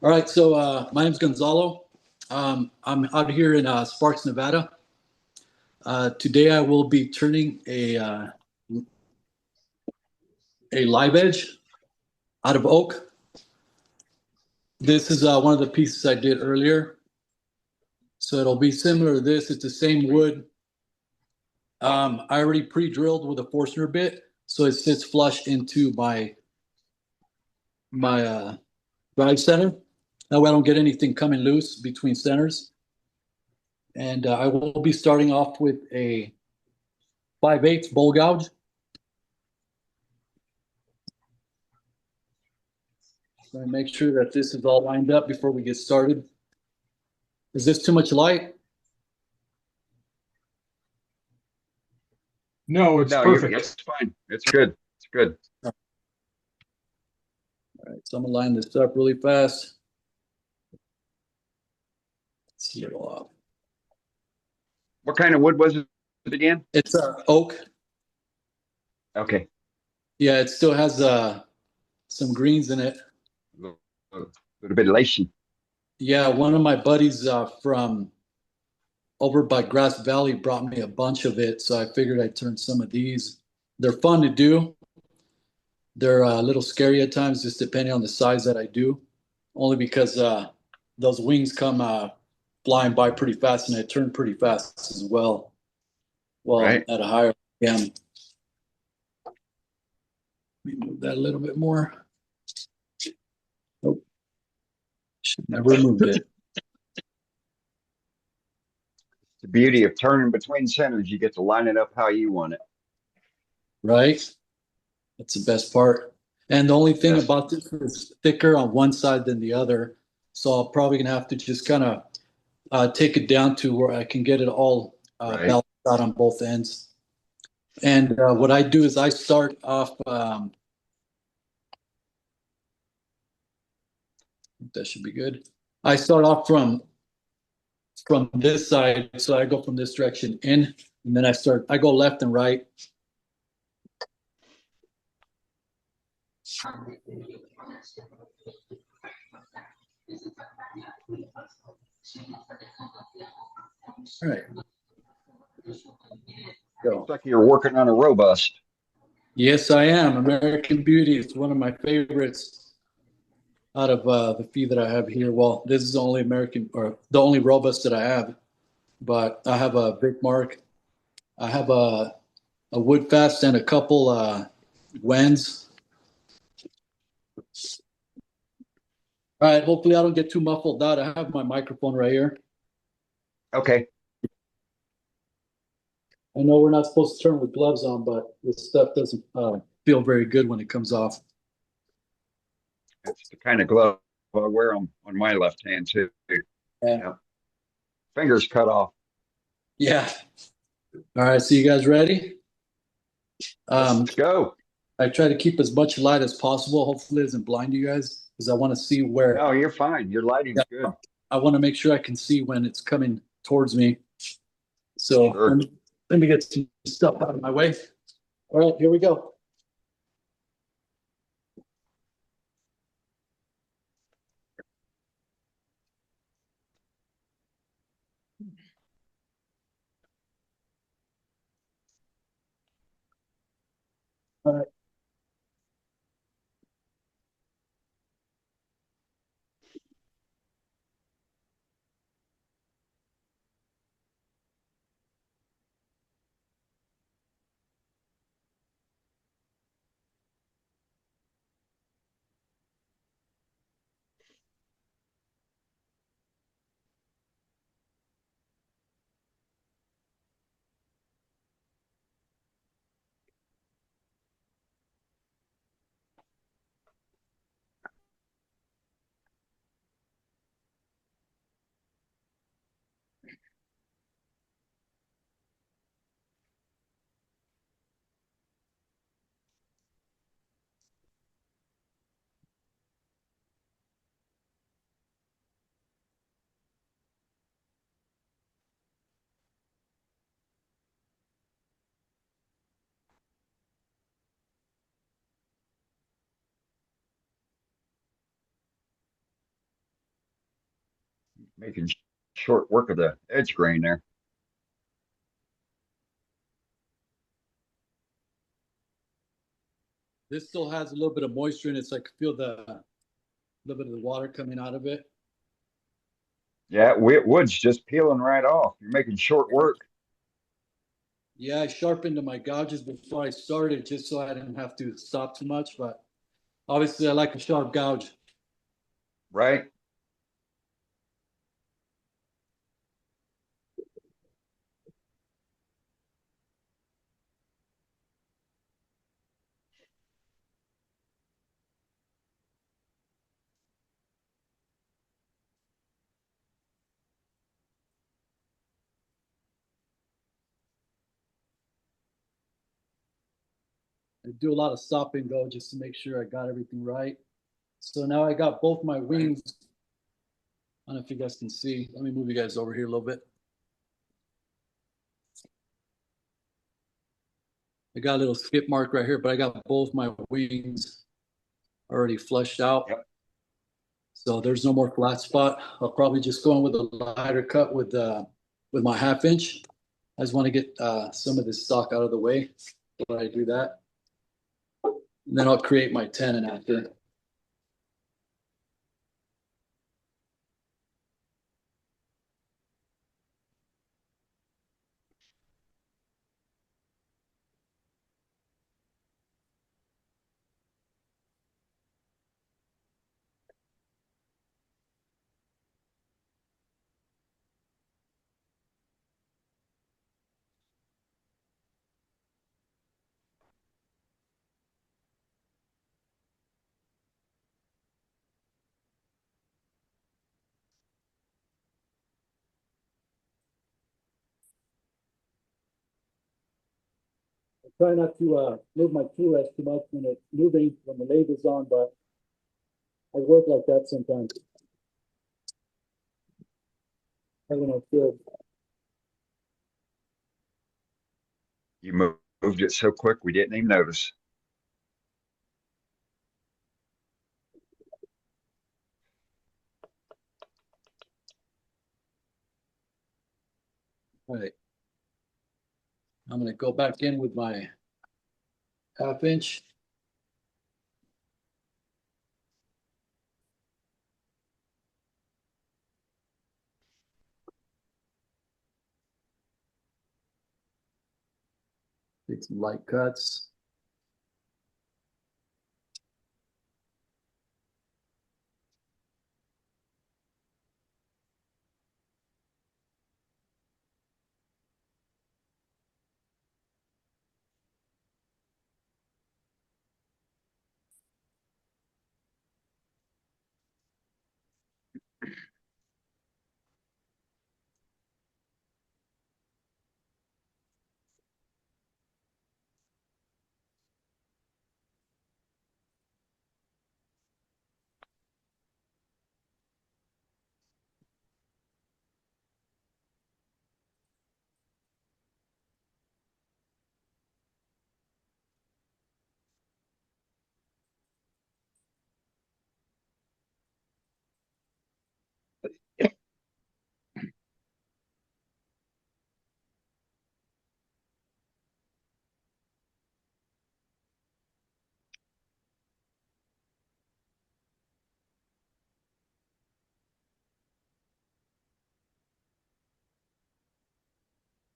All right, so my name's Gonzalo. I'm out here in Sparks, Nevada. Today I will be turning a live edge out of oak. This is one of the pieces I did earlier. So it'll be similar to this. It's the same wood. I already pre-drilled with a Forstner bit, so it sits flush into my drive center. That way I don't get anything coming loose between centers. And I will be starting off with a 5/8 bowl gouge. So make sure that this is all lined up before we get started. Is this too much light? No, it's No, you're perfect. it's fine. It's good. It's good. All right, so I'm gonna line this up really fast. Let's see it all out. What kind of wood was it again? It's oak. Okay. Yeah, it still has some greens in it. A little bit lacy. Yeah, one of my buddies from over by Grass Valley brought me a bunch of it, so I figured I'd turn some of these. They're fun to do. They're a little scary at times, just depending on the size that I do. Only because those wings come flying by pretty fast, and I turn pretty fast as well. Well, Right. at a higher AM. Let me move that a little bit more. Oh, should never moved it. The beauty of turning between centers, you get to line it up how you want it. Right? That's the best part. And the only thing Yes. about this is thicker on one side than the other. So I'm probably gonna have to just kind of take it down to where I can get it all Right. balanced out on both ends. And what I do is I start off. That should be good. I start off from this side, so I go from this direction in, and then I go left and right. All right, Looks go. like you're working on a robust. Yes, I am. American Beauty is one of my favorites out of the few that I have here. Well, this is the only American or the only robust that I have, but I have a Big Mark. I have a Woodfast and a couple Wens. All right, hopefully I don't get too muffled out. I have my microphone right here. Okay. I know we're not supposed to turn with gloves on, but this stuff doesn't feel very good when it comes off. That's the kind of glove I wear on my left hand too. Yeah. Yeah. Fingers cut off. Yeah. All right. So you guys ready? Let's Um, go. I try to keep as much light as possible. Hopefully, it doesn't blind you guys because I want to see where. No, you're fine. Your Yeah, lighting's good. I want to make sure I can see when it's coming towards me. So Sure. let me get some stuff out of my way. All right, here we go. All right. Making short work of the edge grain there. This still has a little bit of moisture in it, so I can feel the little bit of the water coming out of it. Yeah, wood's just peeling right off. You're making short work, Yeah, I sharpened my gouges before I started just so I didn't have to stop too much, but obviously I like a sharp gouge. right? I do a lot of stopping though, just to make sure I got everything right. So now I got both my Right. wings. I don't know if you guys can see. Let me move you guys over here a little bit. I got a little skip mark right here, but I got both my wings already flushed out. Yep. So there's no more flat spot. I'll probably just go in with a lighter cut with my 1/2 inch. I just want to get some of this stock out of the way when I do that. And then I'll create my tenon after. I try not to move my QS too much when it's moving when the lathe is on, but I work like that sometimes. I don't know, feel You moved it so quick we didn't even notice. all right. I'm gonna go back in with my 1/2 inch. Take some light cuts.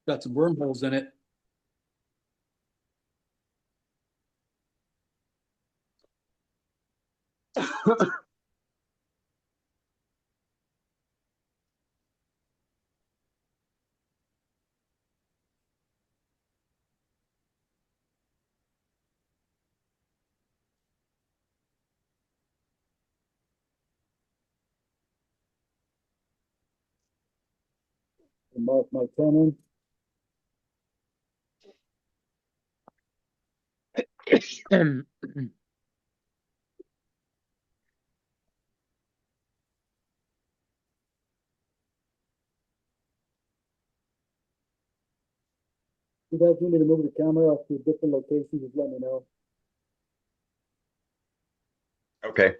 Got some wormholes in it. Mark my tenon. You guys need me to move the camera to different locations, just let me know. Okay.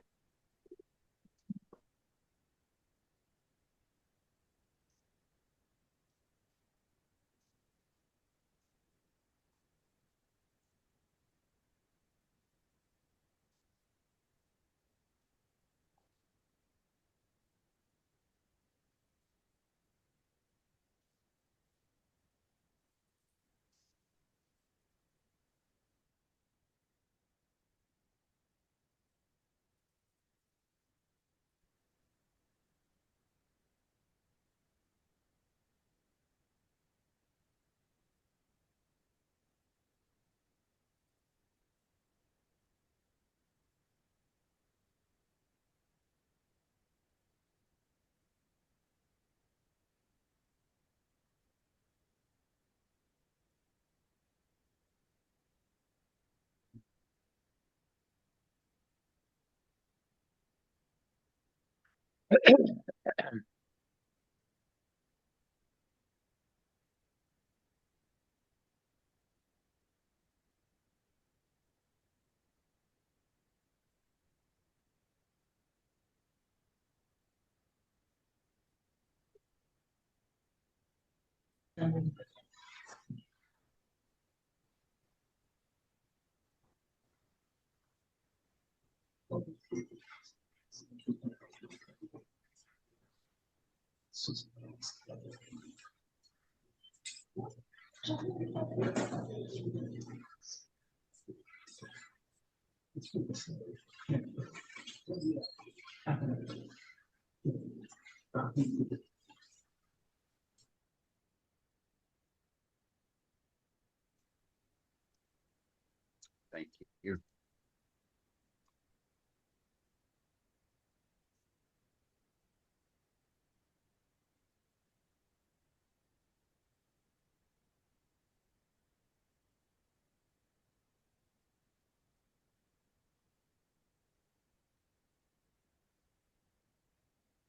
Thank you.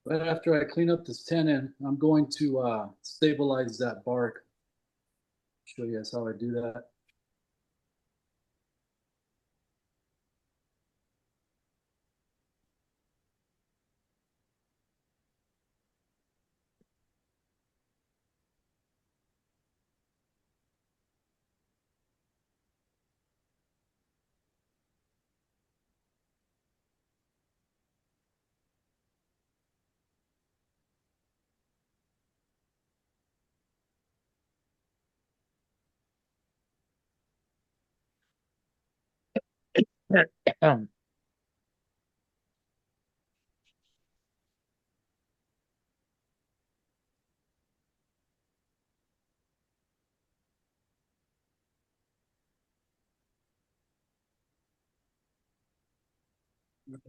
Right after I clean up this tenon, I'm going to stabilize that bark. Show you guys how I do that.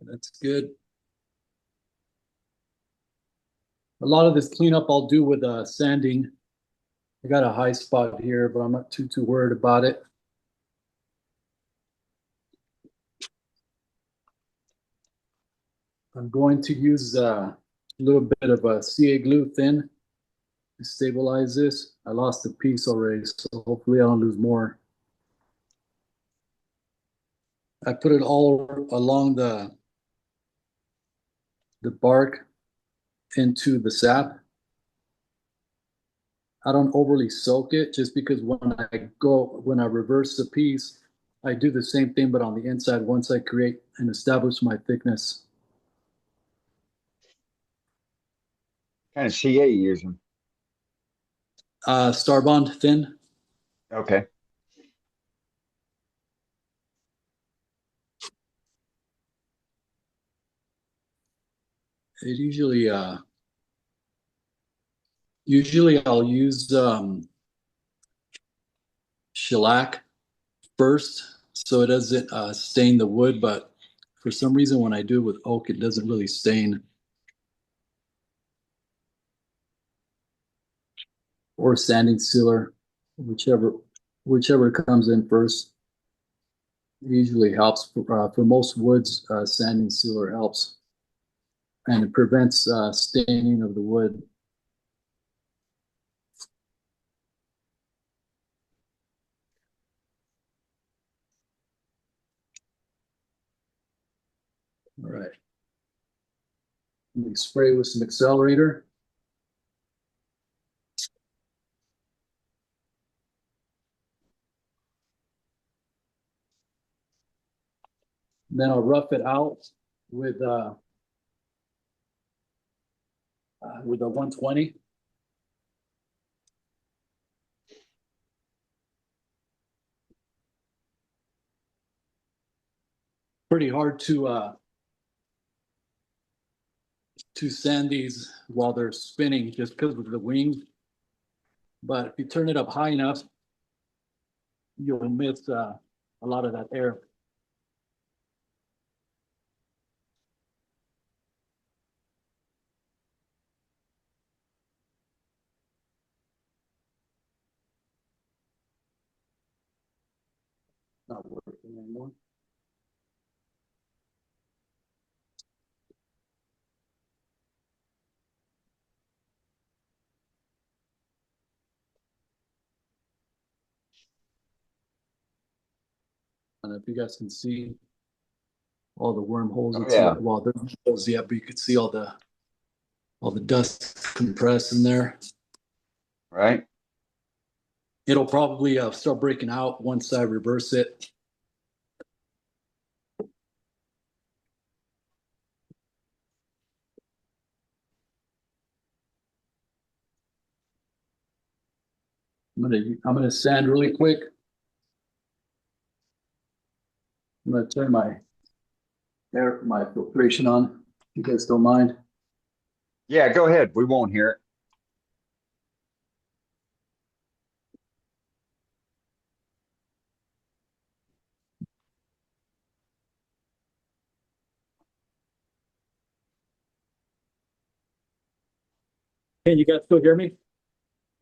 That's good. A lot of this cleanup I'll do with sanding. I got a high spot here, but I'm not too worried about it. I'm going to use a little bit of a CA glue thin to stabilize this. I lost a piece already, so hopefully I don't lose more. I put it all along the bark into the sap. I don't overly soak it just because when I reverse the piece, I do the same thing, but on the inside once I create and establish my thickness. Kind of CA you using? Starbond thin. Okay. It usually I'll use shellac first so it doesn't stain the wood, but for some reason when I do it with oak, it doesn't really stain. Or sanding sealer, whichever comes in first. It usually helps for most woods. Sanding sealer helps, and it prevents staining of the wood. All right. Let me spray with some accelerator. Then I'll rough it out with a 120. Pretty hard to sand these while they're spinning just because of the wings. But if you turn it up high enough, you'll miss a lot of that air. Not working anymore. if you guys can see all the wormholes. Oh It's yeah, well, there's no holes yet, but you can see all the dust compressed in there. right. It'll probably start breaking out once I reverse it. I'm gonna sand really quick. I'm gonna turn my filtration on. If you guys don't mind. Yeah, go ahead. We won't hear it. Can you guys still hear me?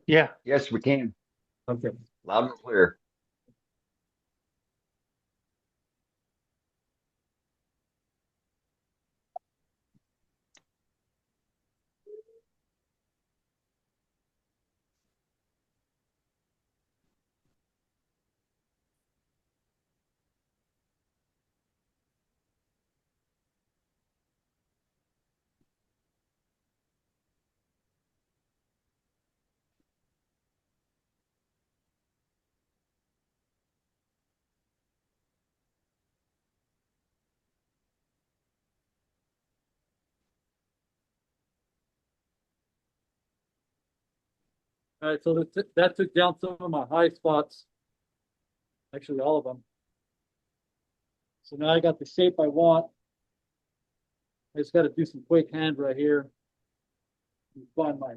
Yeah. Yes, we can. Okay. Loud and clear. All right. So that took down some of my high spots. Actually, all of them. So now I got the shape I want. I just got to do some quick hand right here. Find my.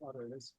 Oh, there it is.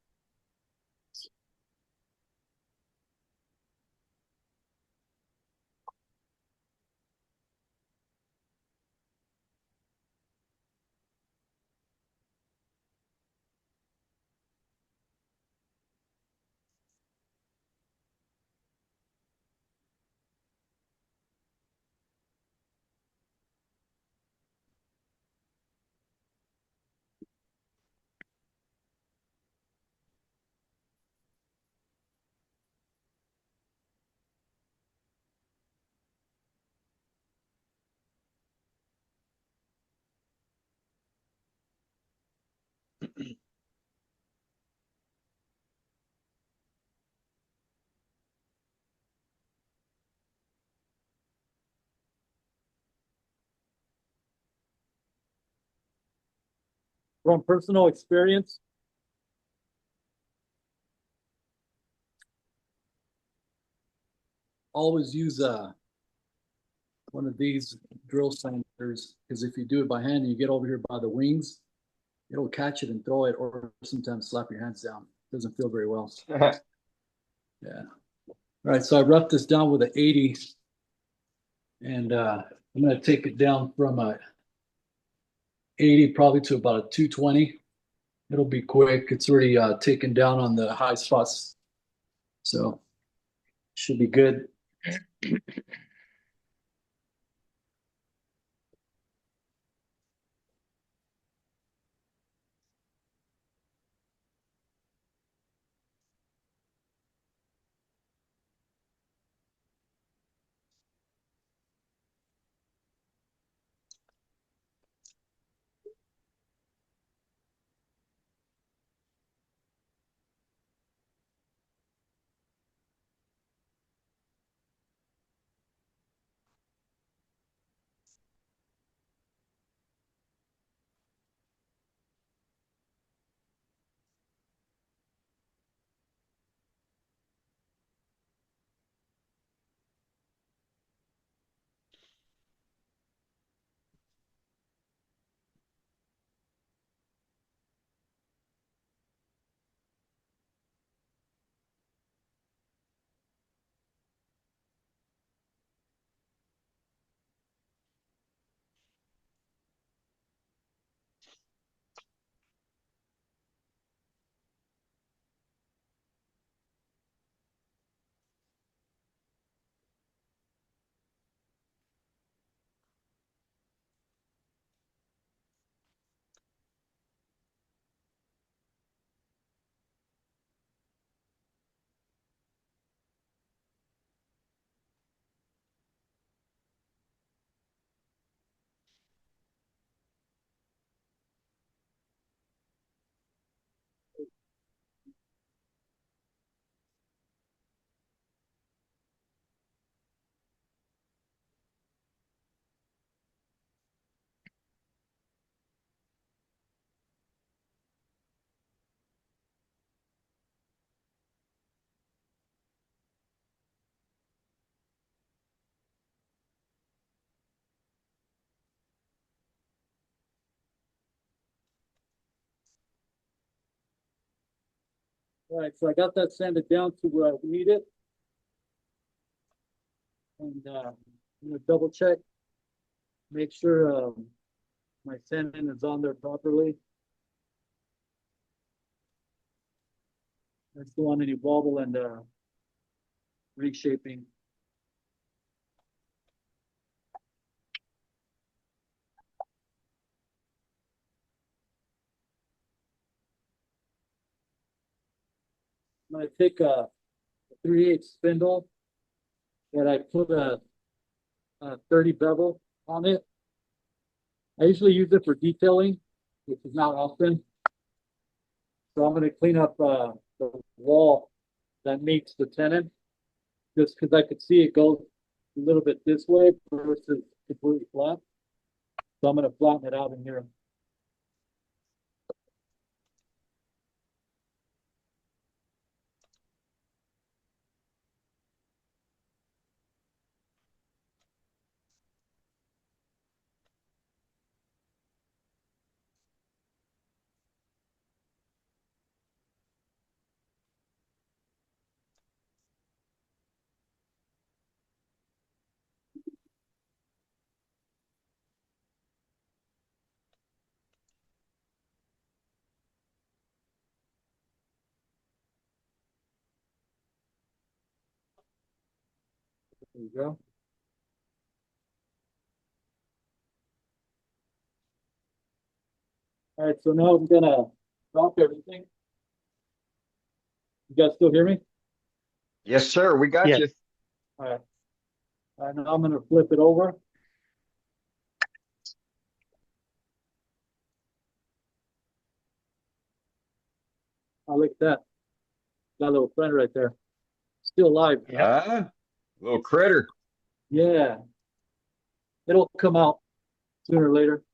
From personal experience, always use one of these drill sanders because if you do it by hand and you get over here by the wings, it'll catch it and throw it, or sometimes slap your hands down. It doesn't feel very well. Yeah. All right. So I roughed this down with an 80, and I'm going to take it down from a 80 probably to about a 220. It'll be quick. It's already taken down on the high spots, so should be good. All right, so I got that sanded down to where I need it. And I'm gonna double check, make sure my sanding is on there properly. I don't want any wobble and reshaping. I'm gonna take a 3/8 spindle that I put a 30 bevel on it. I usually use it for detailing, which is not often. So I'm gonna clean up the wall that meets the tenon, just because I could see it goes a little bit this way versus completely flat. So I'm gonna flatten it out in here. There you go. All right, so now I'm gonna drop everything. You guys still hear me? Yes, sir. We got Yes. you. All right. All right, now I'm gonna flip it over. Oh, look at that. Got a little friend right there. Still alive. Yep. Little critter. Yeah. It'll come out sooner or later.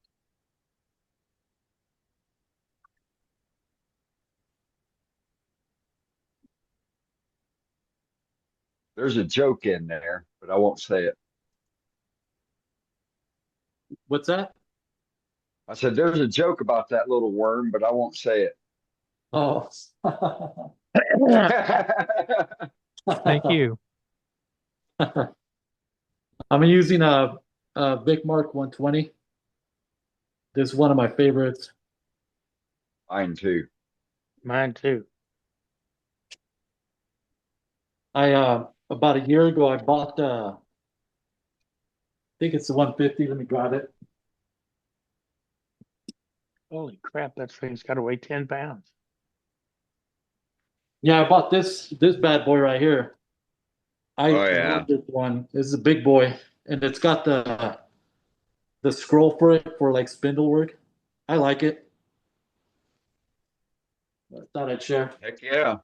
There's a joke in there, but I won't say it. What's that? I said there's a joke about that little worm, but I won't say Oh. it. Thank you. I'm using a Vic Mark 120. This is one of my favorites. Mine too. Mine too. I about a year ago I bought I think it's the 150. Let me grab it. Holy crap, that thing's got to weigh 10 pounds. Yeah, I bought this bad boy right here. I Oh yeah. love this one. This is a big boy, and it's got the scroll for it for like spindle work. I like it. I thought I'd share. Heck yeah.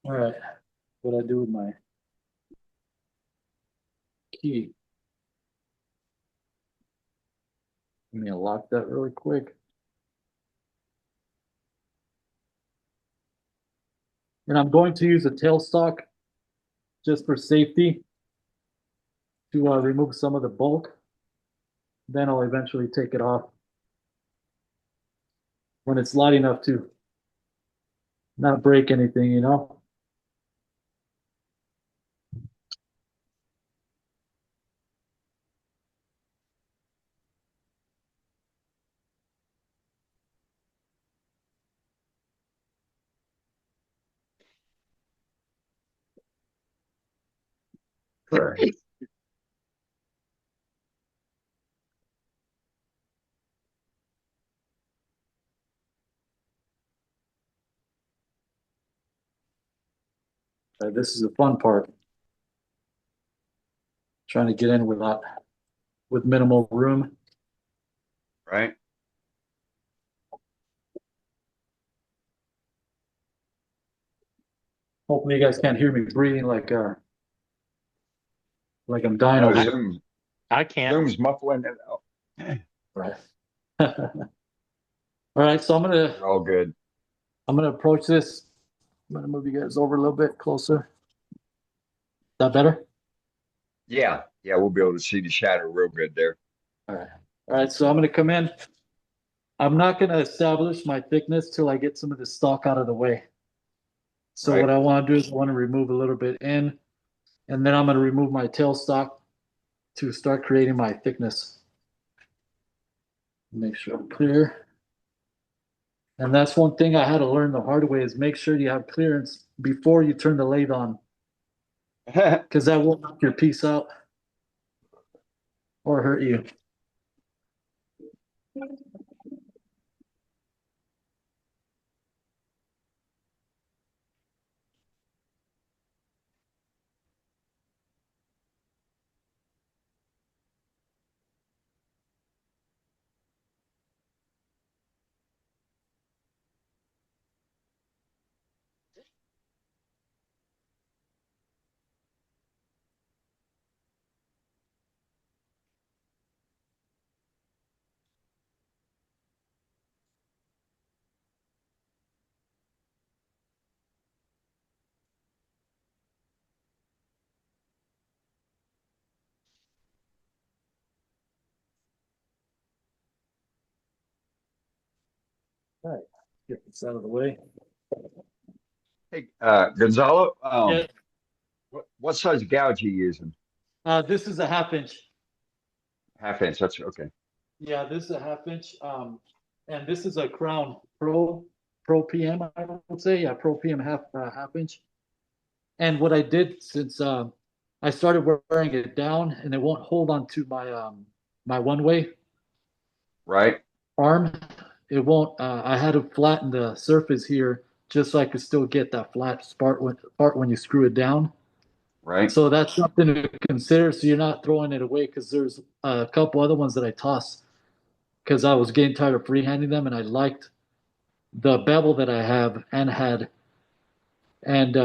All right. What I do with my key? Let me unlock that really quick. And I'm going to use a tailstock just for safety to remove some of the bulk. Then I'll eventually take it off when it's light enough to not break anything, you know? Right. This is the fun part. Trying to get in with minimal room. Right. Hopefully you guys can't hear me breathing like I'm dying No, over here. I can't. Zoom's muffling it out. Right. All right, so We're all good. I'm gonna approach this. I'm gonna move you guys over a little bit closer. That better? Yeah. Yeah, we'll be able to see the shadow real good there. All right. All right, so I'm gonna come in. I'm not going to establish my thickness till I get some of the stock out of the way. So Right. what I want to do is I want to remove a little bit in, and then I'm going to remove my tailstock to start creating my thickness. Make sure I'm clear. And that's one thing I had to learn the hard way is make sure you have clearance before you turn the lathe on, because that will knock your piece out or hurt you. All right, get this out of the way. Hey, Gonzalo, Yeah, what size gouge you using? this is a 1/2 inch. 1/2 inch. That's okay. Yeah, this is a 1/2 inch. And this is a Crown Pro PM, I would say. Yeah, Pro PM 1/2 inch. And what I did since I started wearing it down and it won't hold on to my one way Right. arm, it won't. I had to flatten the surface here just so I could still get that flat part when you screw it down. Right. So that's something to consider. So you're not throwing it away because there's a couple other ones that I tossed because I was getting tired of freehanding them and I liked the bevel that I have and had, and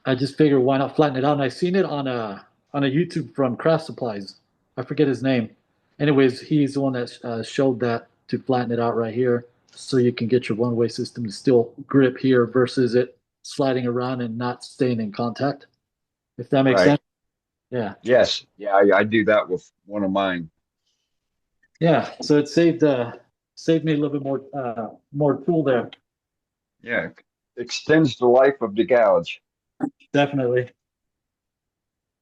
I just figured why not flatten it out. And I seen it on a YouTube from Craft Supplies. I forget his name. Anyways, he's the one that showed that to flatten it out right here, so you can get your one-way system to still grip here versus it sliding around and not staying in contact. If that makes Right. sense. Yeah. Yes. Yeah, I do that with one of mine. Yeah. So it saved me a little bit more tool there. Yeah. Extends the life of the gouge. Definitely.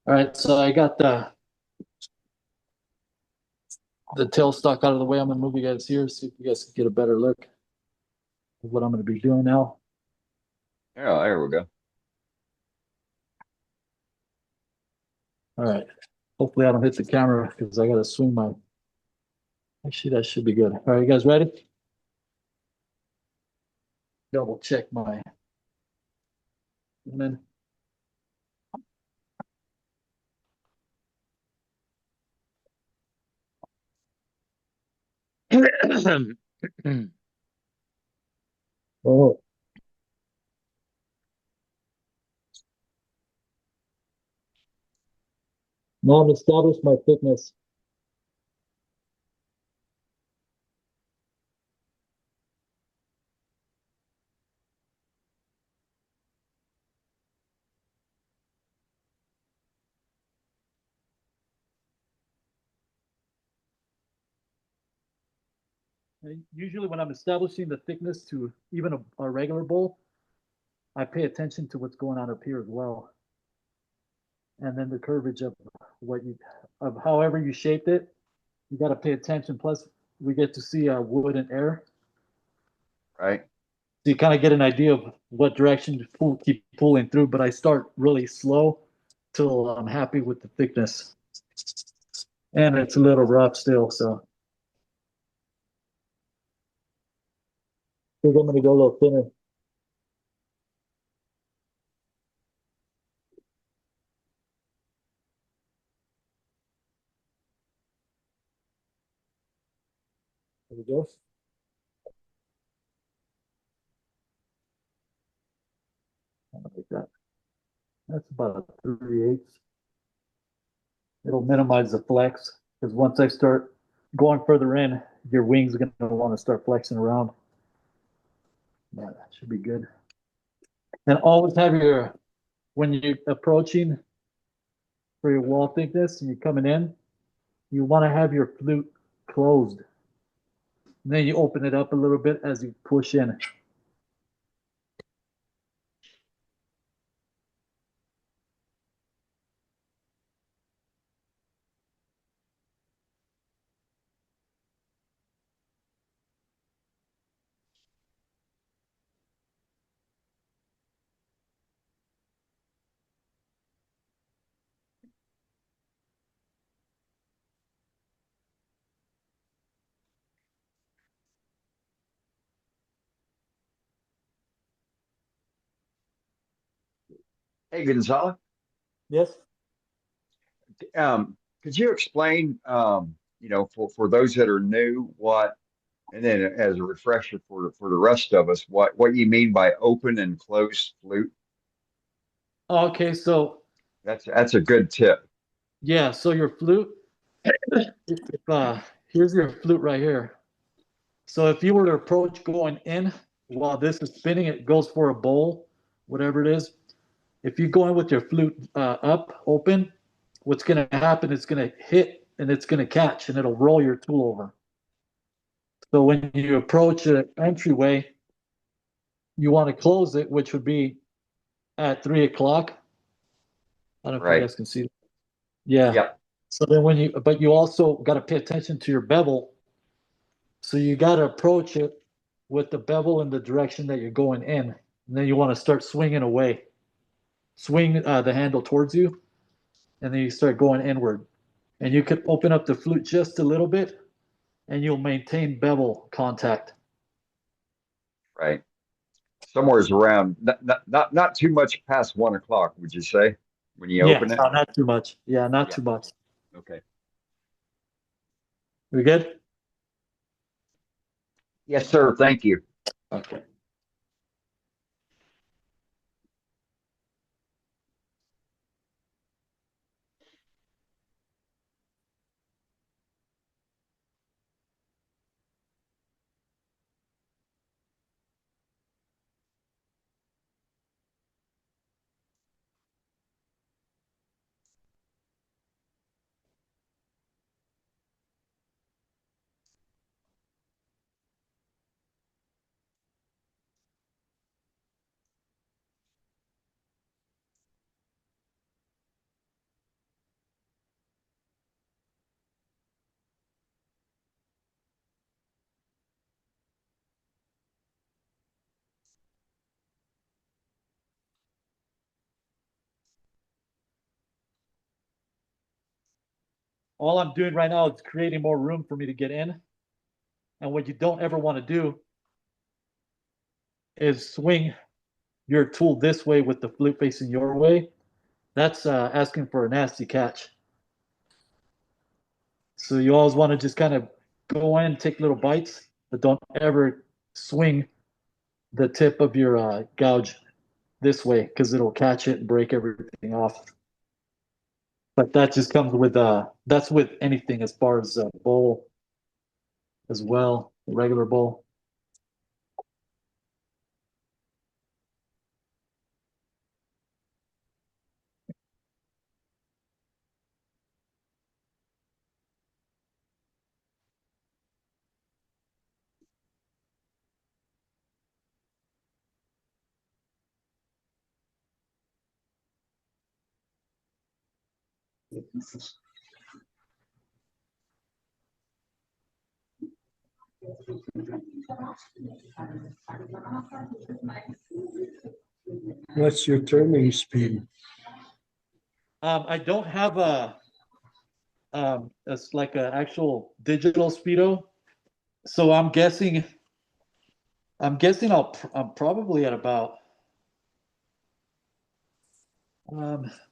All right. So I got the tailstock out of the way. I'm gonna move you guys here, see if you guys can get a better look of what I'm gonna be doing now. Yeah, there we go. All right. Hopefully I don't hit the camera because I gotta swing my. Actually, that should be good. All right, you guys ready? Double check my. And then oh, now I'm established my thickness. And usually, when I'm establishing the thickness to even a regular bowl, I pay attention to what's going on up here as well, and then the curvage of however you shaped it. You got to pay attention. Plus, we get to see wood and air. Right. So you kind of get an idea of what direction to keep pulling through. But I start really slow till I'm happy with the thickness. And it's a little rough still, so I think I'm going to go a little thinner. There we go. Like that. That's about 3/8. It'll minimize the flex because once I start going further in, your wings are going to want to start flexing around. Yeah, that should be good. And always have when you're approaching for your wall thickness and you're coming in, you want to have your flute closed. And then you open it up a little bit as you push in. Hey, Gonzalo, Yes. could you explain, for those that are new, and then as a refresher for the rest of us, what you mean by open and closed flute? Okay, so That's a good tip. yeah, so your flute, here's your flute right here. So if you were to approach going in while this is spinning, it goes for a bowl, whatever it is. If you go in with your flute up, open, what's going to happen is going to hit and it's going to catch and it'll roll your tool over. So when you approach an entryway, you want to close it, which would be at 3 o'clock. I don't know if you Right. guys can see. Yeah. Yep. So then but you also got to pay attention to your bevel. So you got to approach it with the bevel in the direction that you're going in. And then you want to start swinging away. Swing the handle towards you, and then you start going inward. And you could open up the flute just a little bit, and you'll maintain bevel contact. Right. Somewhere's around, not too much past 1 o'clock, would you say, when you Yeah, open it? no, not too much. Yeah, not Yeah. too much. Okay. We good? Yes, sir. Thank you. Okay. All I'm doing right now is creating more room for me to get in. And what you don't ever want to do is swing your tool this way with the flute facing your way. That's asking for a nasty catch. So you always want to just kind of go in, take little bites, but don't ever swing the tip of your gouge this way because it'll catch it and break everything off. But that just comes with that's with anything as far as bowl as well, regular bowl. What's your turning speed? I don't have it's like an actual digital speedo, so I'm guessing I'm probably at about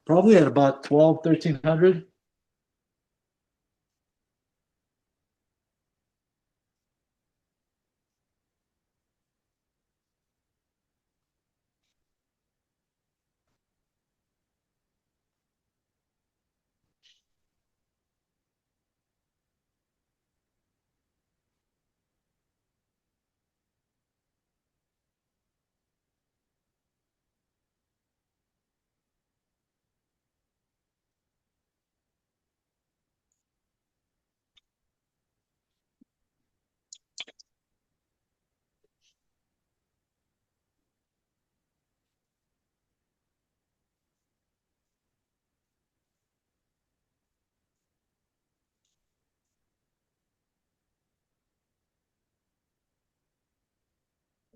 probably at about 12, 1300.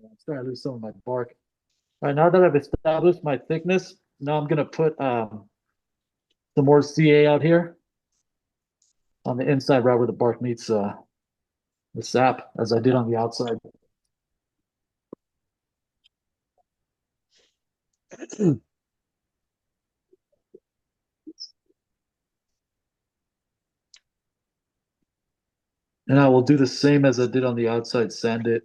I'm starting to lose some of my bark. All right, now that I've established my thickness, now I'm gonna put some more CA out here on the inside, right where the bark meets the sap, as I did on the outside. And I will do the same as I did on the outside, sand it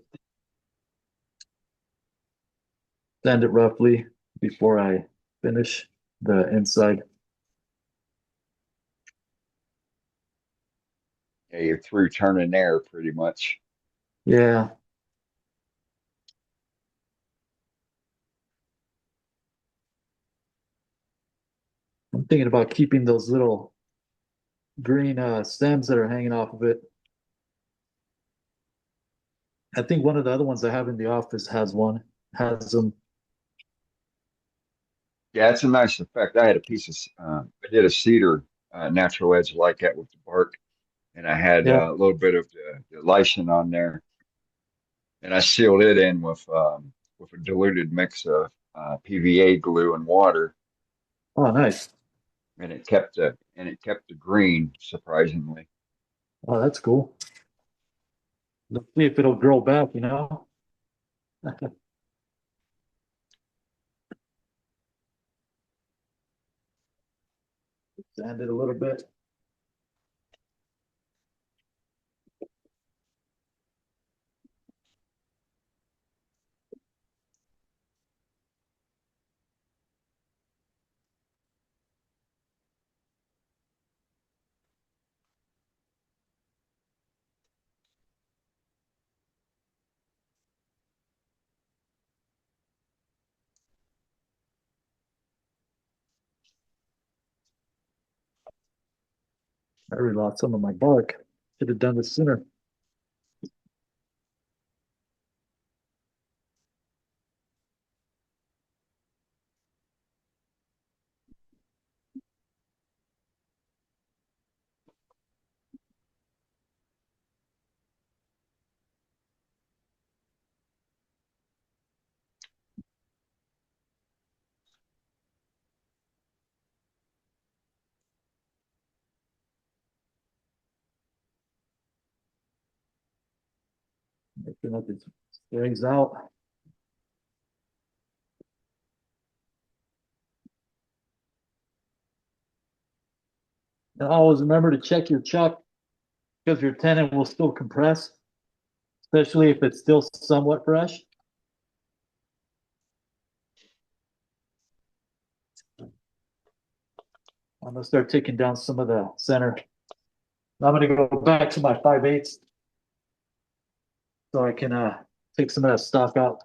roughly before I finish the inside. Yeah, you're through turning air pretty much. Yeah. I'm thinking about keeping those little green stems that are hanging off of it. I think one of the other ones I have in the office has them. Yeah, it's a nice effect. I had a piece of, I did a cedar natural edge like that with the bark, and I had Yeah. a little bit of the lysine on there, and I sealed it in with a diluted mix of PVA glue and water, Oh, nice. and it kept the green surprisingly. Oh, that's cool. Let's see if it'll grow back, you know? Sand it a little bit. I already lost some of my bark. Should have done this sooner. Making up its springs out. And always remember to check your chuck because your tenon will still compress, especially if it's still somewhat fresh. I'm gonna start taking down some of the center. Now I'm gonna go back to my 5/8 so I can take some of that stock out.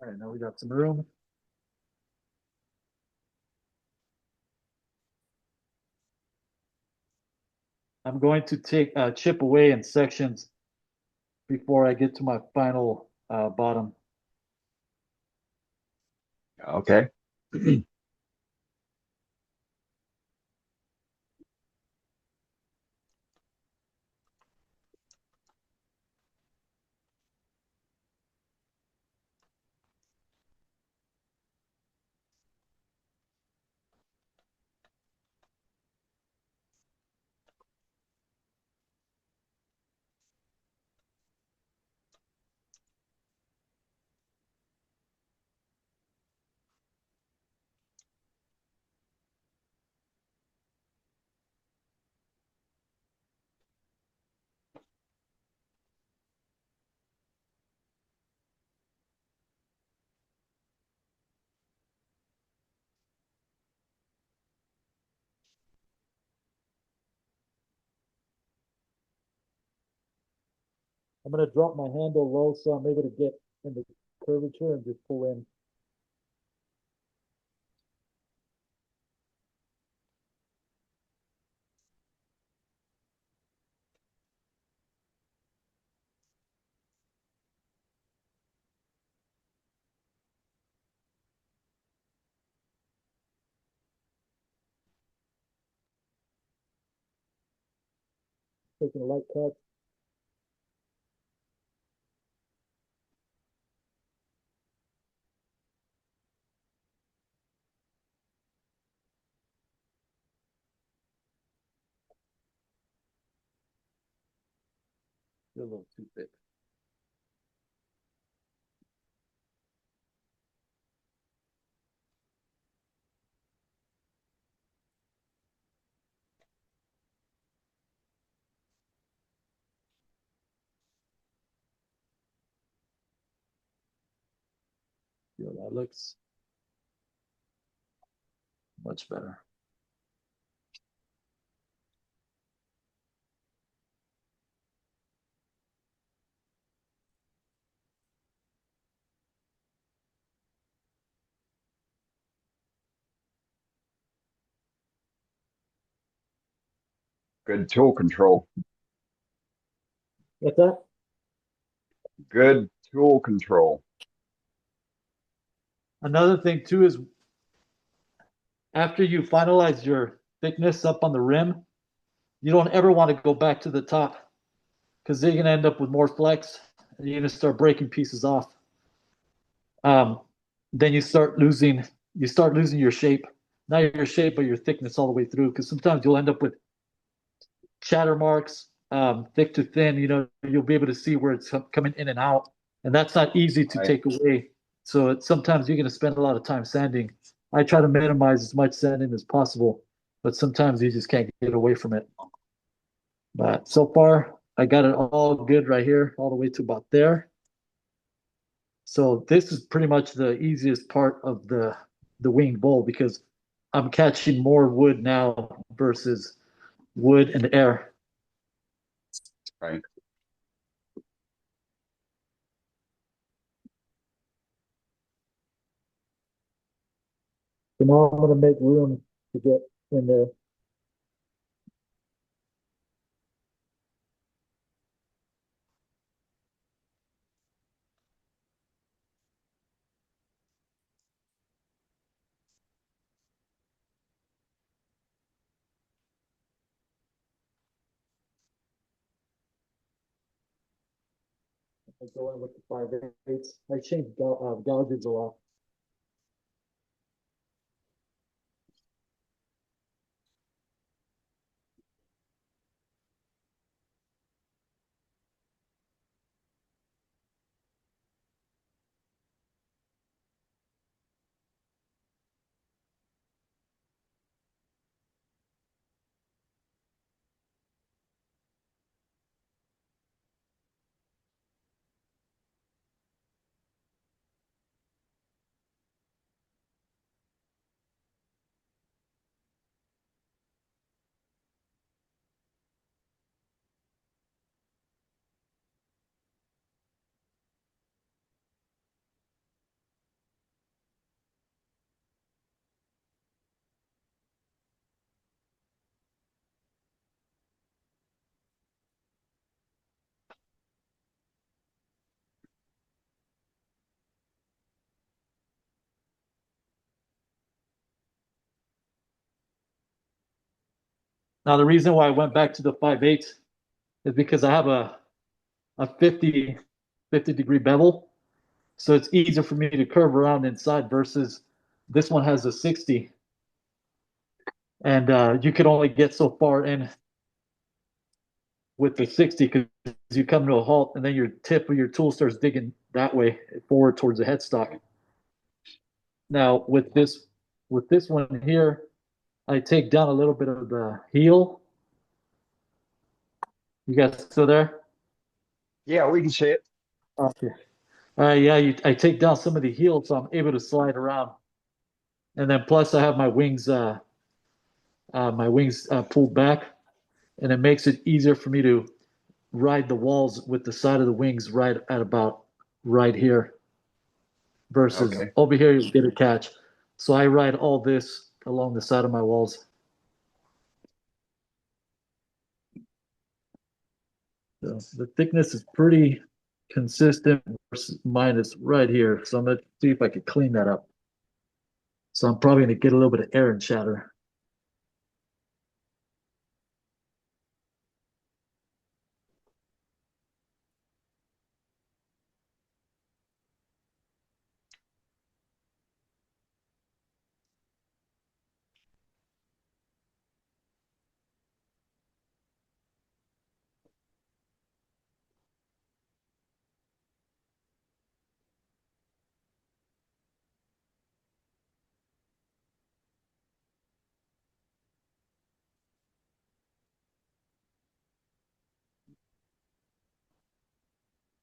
All right, now we got some room. I'm going to take chip away in sections before I get to my final bottom. Okay. I'm gonna drop my handle low so I'm able to get in the curvature and just pull in. Taking a light cut. Still a little too thick. Feel that looks much better. Good tool control. What's that? Good tool control. Another thing too is after you finalize your thickness up on the rim, you don't ever want to go back to the top because you're gonna end up with more flex and you're gonna start breaking pieces off. Um, then you start losing your shape. Not your shape, but your thickness all the way through. Because sometimes you'll end up with shatter marks, thick to thin. You'll be able to see where it's coming in and out, and that's not easy to Right. take away. So sometimes you're going to spend a lot of time sanding. I try to minimize as much sanding as possible, but sometimes you just can't get away from it. But so far, I got it all good right here, all the way to about there. So this is pretty much the easiest part of the winged bowl because I'm catching more wood now versus wood and air. Right. So now I'm going to make room to get in there. I go in with the 5/8. I change gouges a lot. Now the reason why I went back to the 5/8 is because I have a 50 degree bevel. So it's easier for me to curve around inside versus this one has a 60. And you could only get so far in with the 60 because you come to a halt and then your tip of your tool starts digging that way forward towards the headstock. Now with this one here, I take down a little bit of the heel. You guys still there? Yeah, we can see it. Okay. Yeah, I take down some of the heel so I'm able to slide around. And then plus I have my wings pulled back, and it makes it easier for me to ride the walls with the side of the wings right at about right here versus Okay. over here you get a catch. So I ride all this along the side of my walls. So the thickness is pretty consistent versus mine is right here. So I'm gonna see if I can clean that up. So I'm probably gonna get a little bit of air and shatter.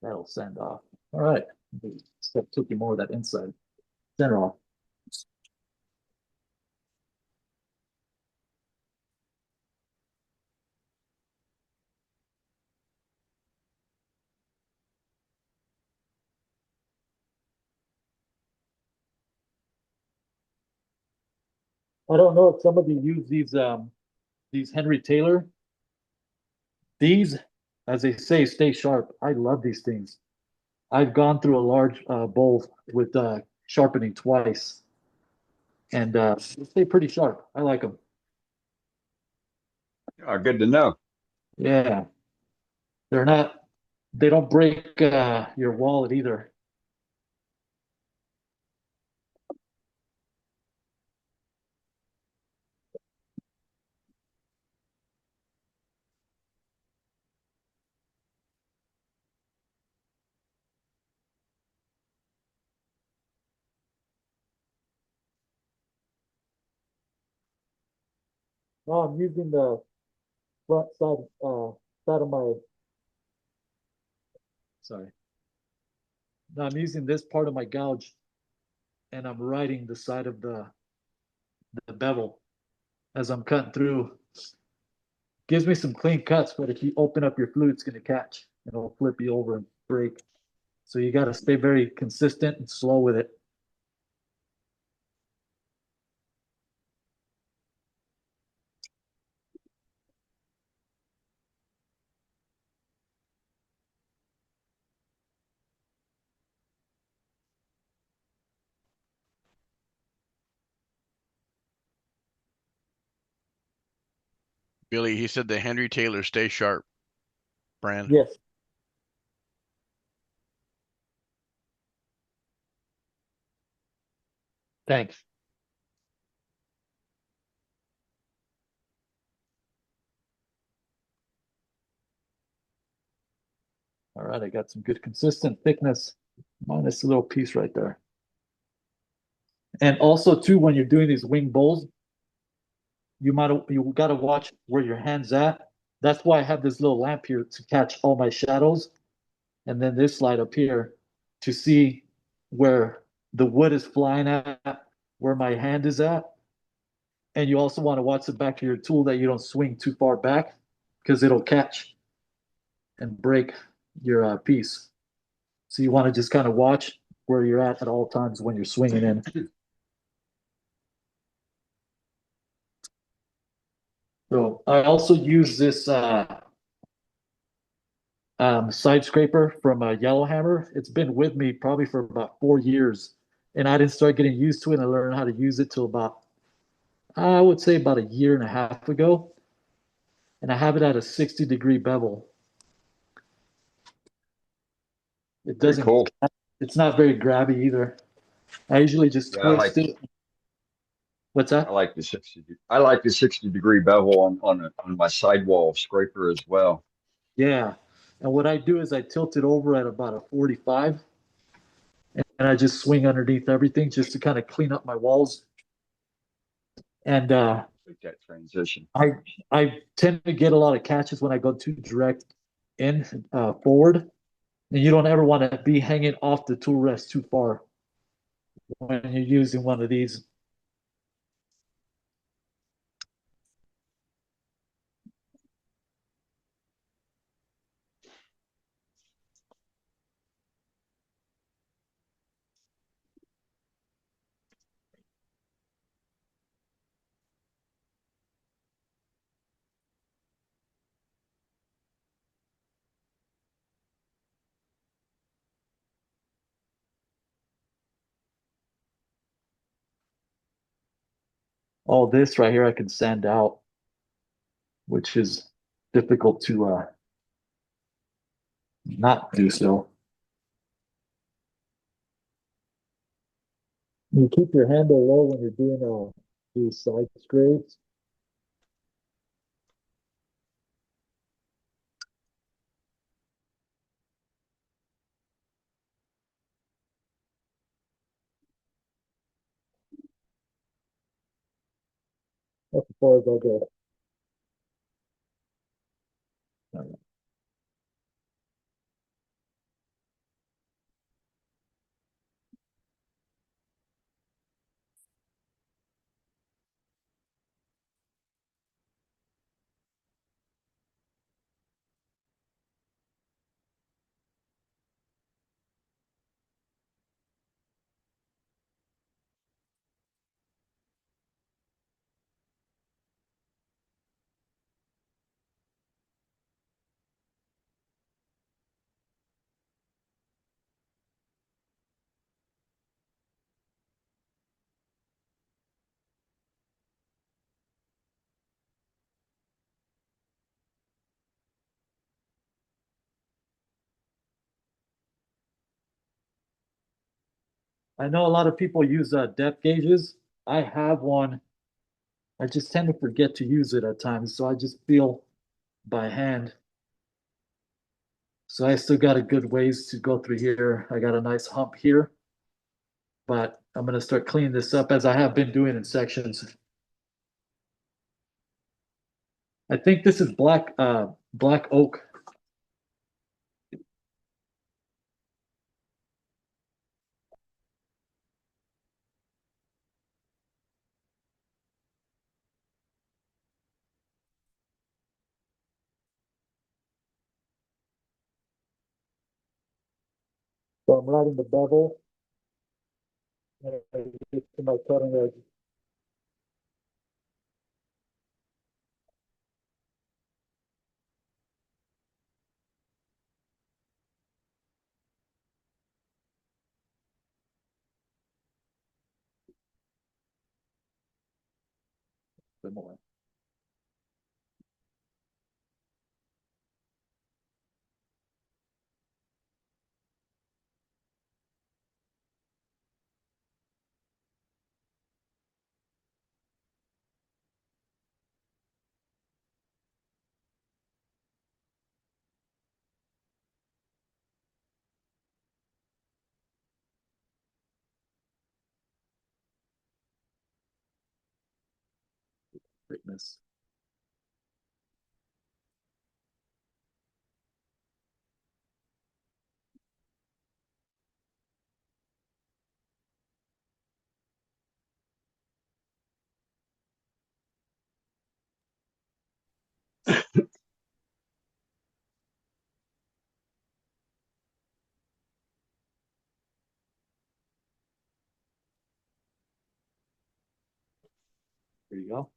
That'll send off. All right. Step took you more of that inside. Center off. I don't know if somebody used these Henry Taylor. These, as they say, stay sharp. I love these things. I've gone through a large bowl with sharpening twice, and they stay pretty sharp. I like them. Good to know. Yeah, they're not. They don't break your wallet either. Oh, I'm using the front side of my. Sorry. No, I'm using this part of my gouge, and I'm riding the side of the bevel as I'm cutting through. Gives me some clean cuts, but if you open up your flute, it's going to catch. It'll flip you over and break. So you got to stay very consistent and slow with it. Billy, he said the Henry Taylor Stay Sharp brand. Yes. Thanks. All right, I got some good consistent thickness, minus a little piece right there. And also too, when you're doing these wing bowls, you got to watch where your hand's at. That's why I have this little lamp here to catch all my shadows, and then this light up here to see where the wood is flying at, where my hand is at. And you also want to watch the back of your tool that you don't swing too far back because it'll catch and break your piece. So you want to just kind of watch where you're at all times when you're swinging in. So I also use this side scraper from Yellowhammer. It's been with me probably for about 4 years, and I didn't start getting used to it and I learned how to use it till about, I would say about a year and a half ago. And I have it at a 60-degree bevel. It Very doesn't, cool. it's not very grabby either. I usually just Yeah, twist it. What's that? I like the 60. I like the 60-degree bevel on my sidewall scraper as well. Yeah. And what I do is I tilt it over at about a 45 and I just swing underneath everything just to kind of clean up my walls. And Make that transition. I tend to get a lot of catches when I go too direct in forward. And you don't ever want to be hanging off the tool rest too far when you're using one of these. all this right here I can sand out, which is difficult to not do so. You keep your handle low when you're doing these side scrapes. That's as far as I'll go. I know a lot of people use depth gauges. I have one. I just tend to forget to use it at times, so I just feel by hand. So I still got a good ways to go through here. I got a nice hump here, but I'm gonna start cleaning this up as I have been doing in sections. I think this is black oak. So I'm riding the bevel and I get to my cutting edge. Similar. Thickness. There you go.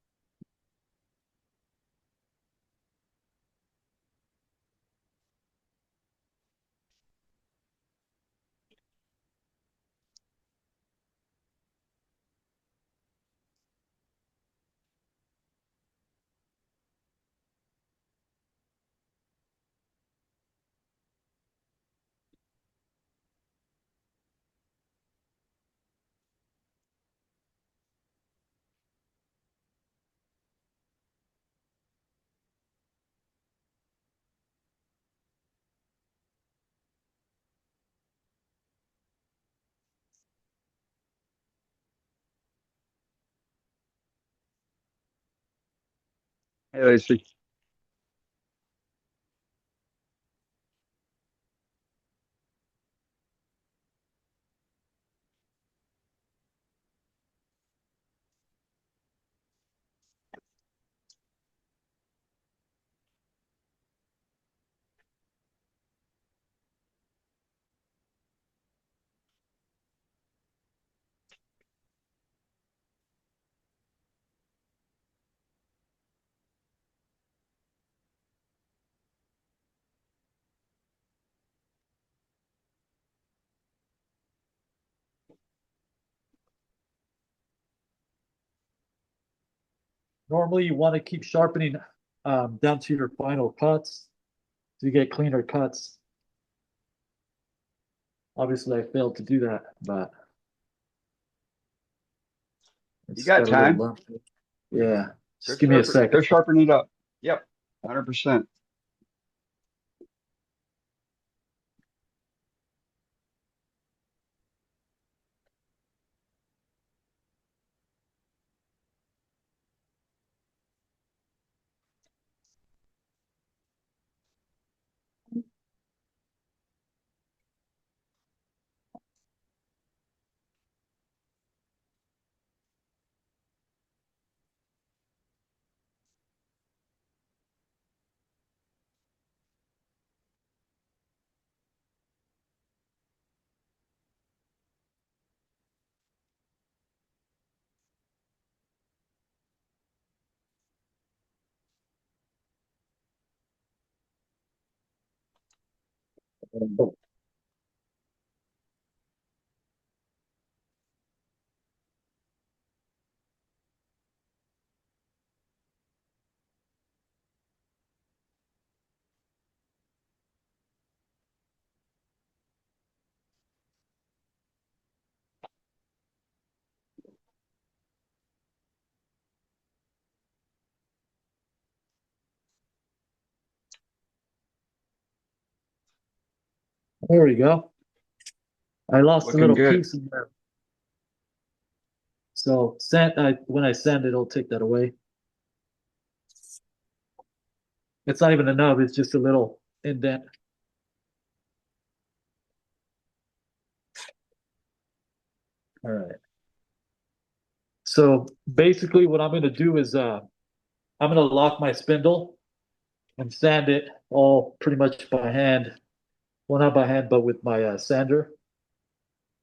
Hey, Lacey. Normally you want to keep sharpening down to your final cuts so you get cleaner cuts. Obviously, I failed to do that, but You got got a little time. lump. Yeah, Go just give me a Go second. sharpen it up. Yep, 100%. There we go. I lost a Looking little good. piece in there. So when I sand it, it'll take that away. It's not even a nub, it's just a little indent. All right. So basically what I'm gonna do is I'm gonna lock my spindle and sand it all pretty much by hand. Well, not by hand, but with my sander.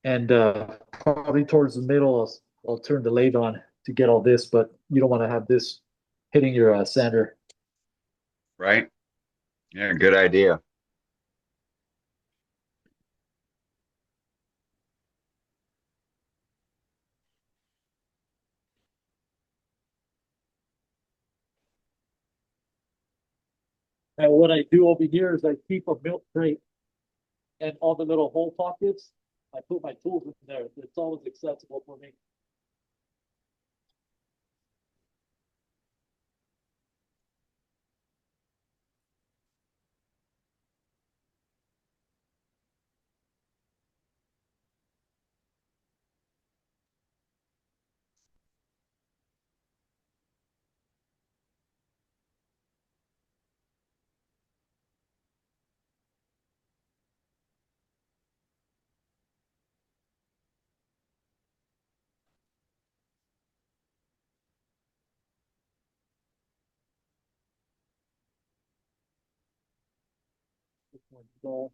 And probably towards the middle, I'll turn the lathe on to get all this, but you don't want to have this hitting your sander. Right? Yeah, good idea. And what I do over here is I keep a milk crate and all the little hole pockets. I put my tools in there. It's always accessible for me. So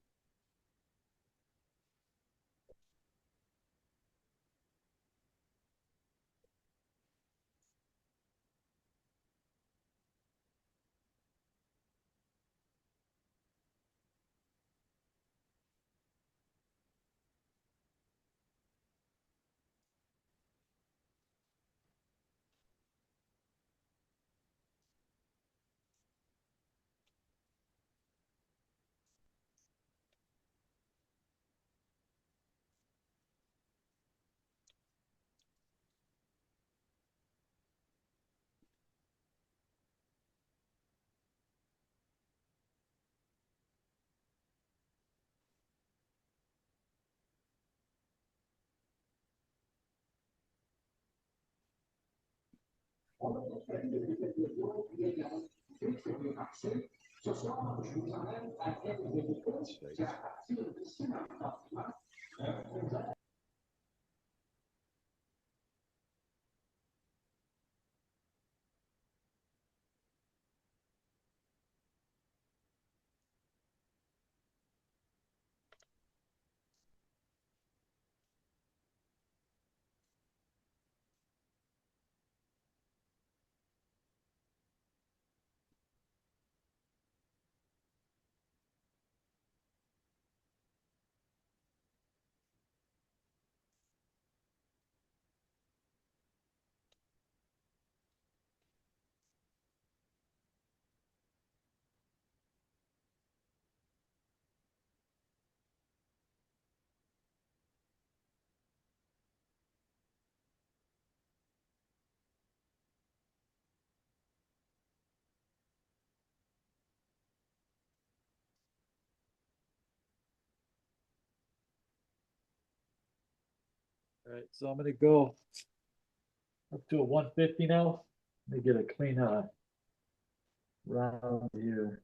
All right, so I'm gonna go up to a 150 now. Let me get a clean round here.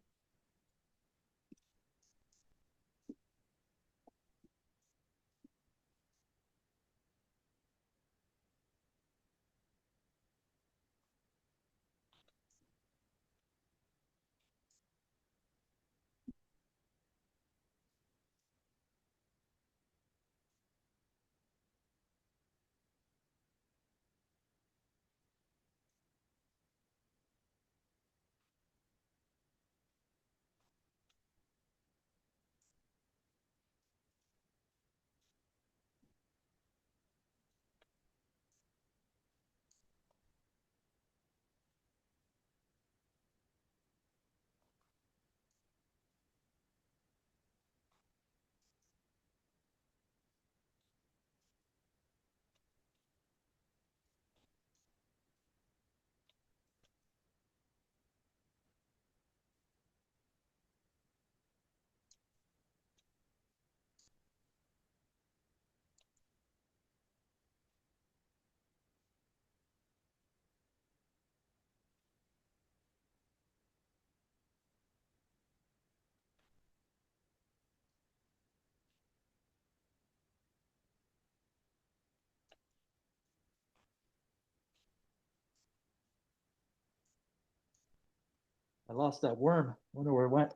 I lost that worm. Wonder where it went.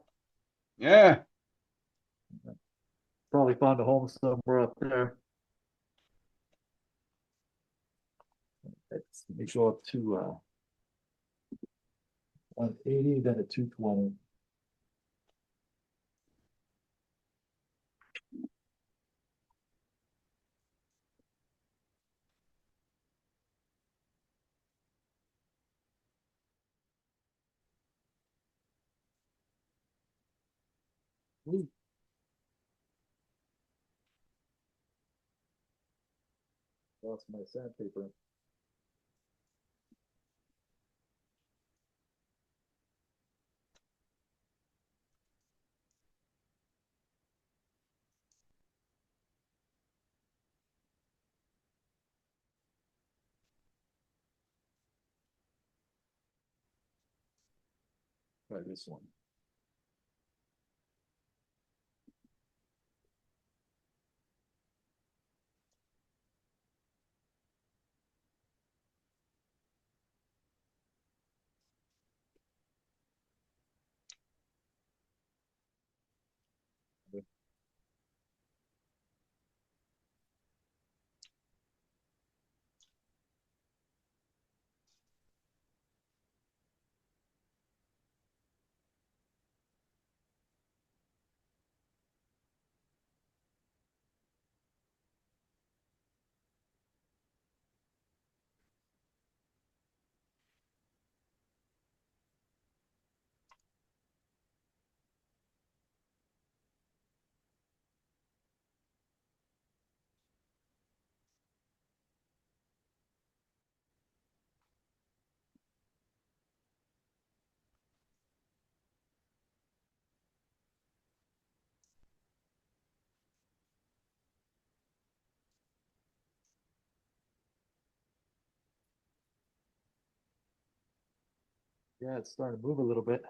Yeah. Probably found a home somewhere up there. Let me go up to 180, then a 220. Ooh. Lost my sandpaper. Try this one. Yeah, it's starting to move a little bit.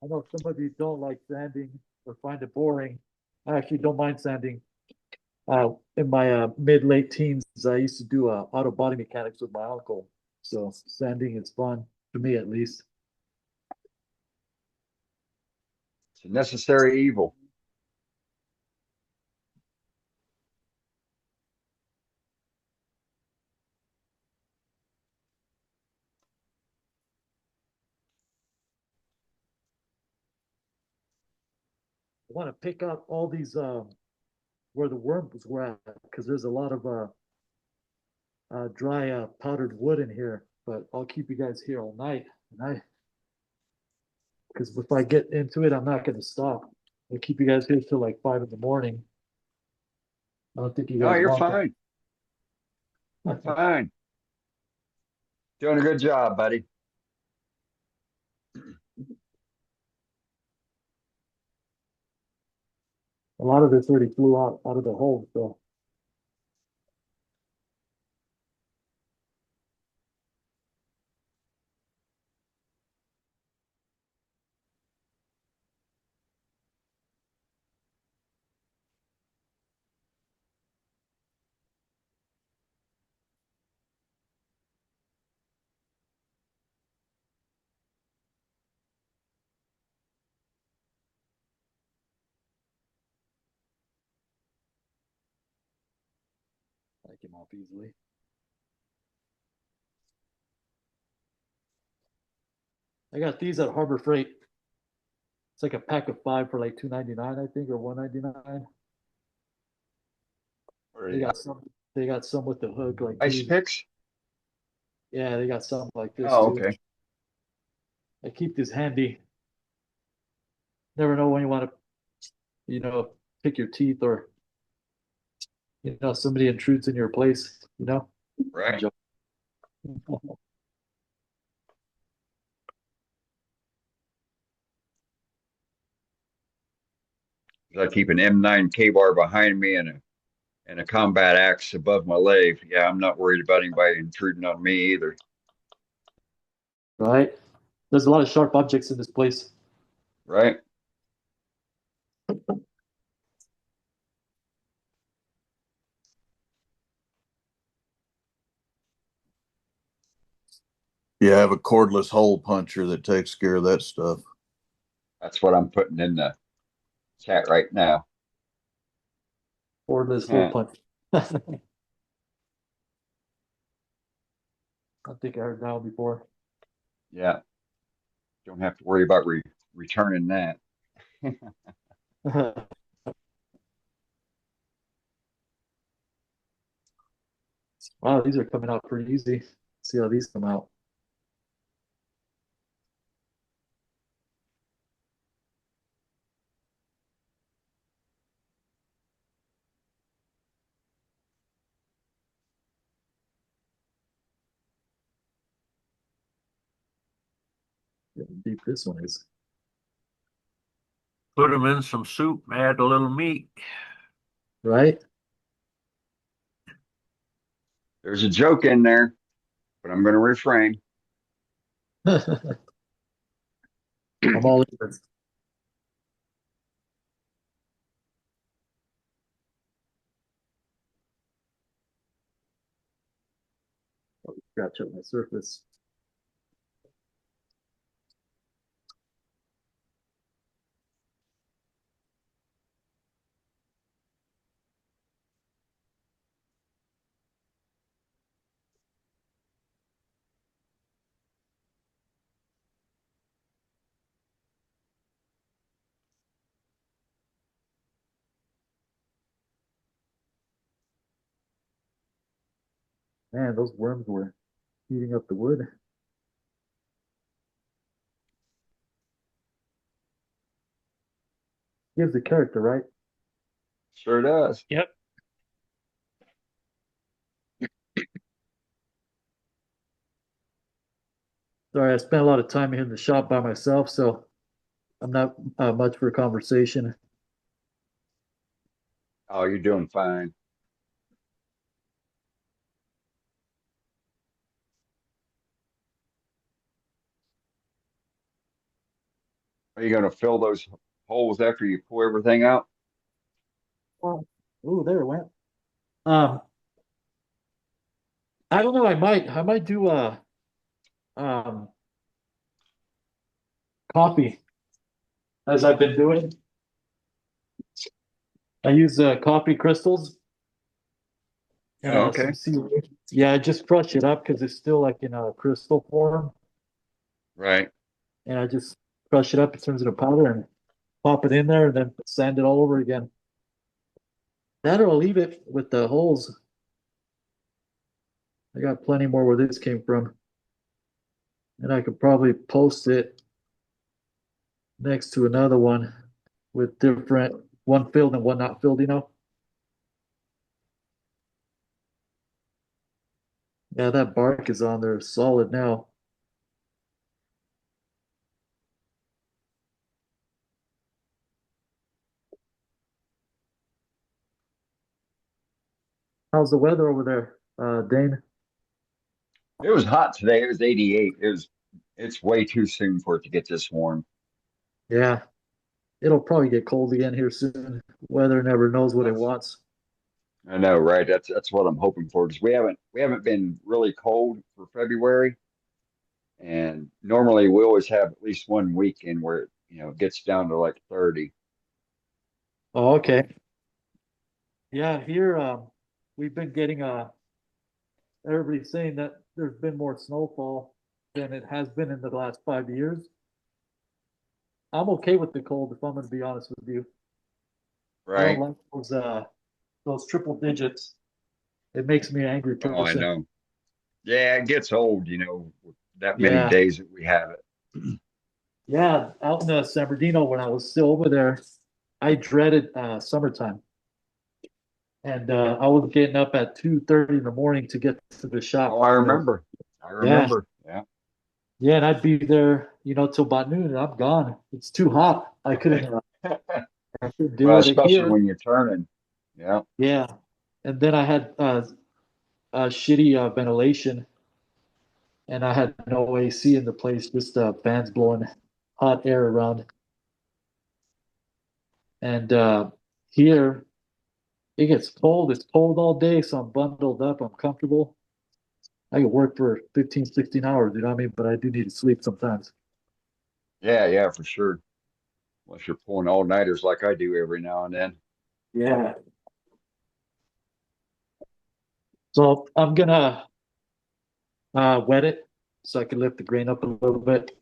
I know some of you don't like sanding or find it boring. I actually don't mind sanding. In my mid late teens, I used to do auto body mechanics with my uncle. So sanding is fun to me, at least. It's a necessary evil. want to pick out all these where the worms were at because there's a lot of dry powdered wood in here. But I'll keep you guys here all night, and because if I get into it, I'm not going to stop. I'll keep you guys here till like 5 in the morning. I don't think you No, guys you're want fine. You're that. fine. Doing a good job, buddy. A lot of this already flew out of the hole, so. I came off easily. I got these at Harbor Freight. It's like a pack of 5 for like $2.99, I think, or $1.99. They got some. They got some with the hook like Ice these. picks? Yeah, they got some like this Oh, too. okay. I keep this handy. Never know when you want to, pick your teeth or somebody intrudes in your place. Right. I keep an M9 K-bar behind me and a combat axe above my leg. Yeah, I'm not worried about anybody intruding on me either. Right? There's a lot of sharp objects in this place. Right? You have a cordless hole puncher that takes care of that stuff. That's what I'm putting in the chat right now. Or this hole punch. I think I heard that one before. Yeah. Don't have to worry about returning that. Wow, these are coming out pretty easy. See how these come out. Look how deep this one is. Put them in some soup, add a little meat. Right? There's a joke in there, but I'm going to refrain. I'm all in. Scratch up my surface. Man, those worms were eating up the wood. Gives the character, right? Sure does. Yep. Sorry, I spent a lot of time here in the shop by myself, so I'm not much for conversation. Oh, you're doing fine. Are you going to fill those holes after you pull everything out? Oh, there it went. Um, I don't know. I might do um coffee as I've been doing. I use coffee crystals and Oh, okay. some seaweed. Yeah, I just crush it up because it's still like in a crystal form, Right. and I just crush it up. It turns into powder, and pop it in there and then sand it all over again. That or I'll leave it with the holes. I got plenty more where this came from. And I could probably post it next to another one with different, one filled and one not filled, you know? Yeah, that bark is on there solid now. How's the weather over there, Dane? It was hot today. It was 88. It's way too soon for it to get this warm. Yeah, it'll probably get cold again here soon. Weather never knows what it That's- wants. I know, right? That's what I'm hoping for. Because we haven't been really cold for February, and normally we always have at least one weekend where it gets down to like 30. Oh, okay. Yeah, here we've been getting everybody's saying that there's been more snowfall than it has been in the last 5 years. I'm okay with the cold if I'm gonna be honest with you. I don't Right? like those triple digits. It makes me an angry Oh, I person. know. Yeah, it gets old, with that many Yeah. days that we have it. Yeah, out in San Bernardino when I was still over there, I dreaded summertime. And I was getting up at 2:30 in the morning to get to the shop. Oh, I remember. I Yeah. remember. Yeah. Yeah, and I'd be there, till about noon, and I'm gone. It's too hot. I couldn't do Well, it especially here. when you're turning. Yeah. Yeah, and then I had shitty ventilation, and I had no AC in the place, just fans blowing hot air around. And here it gets cold. It's cold all day, so I'm bundled up. I'm comfortable. I can work for 15, 16 hours, you know what I mean? But I do need to sleep sometimes. Yeah, yeah, for sure. Unless you're pulling all-nighters like I do every now and then. Yeah. So I'm gonna wet it so I can lift the grain up a little bit.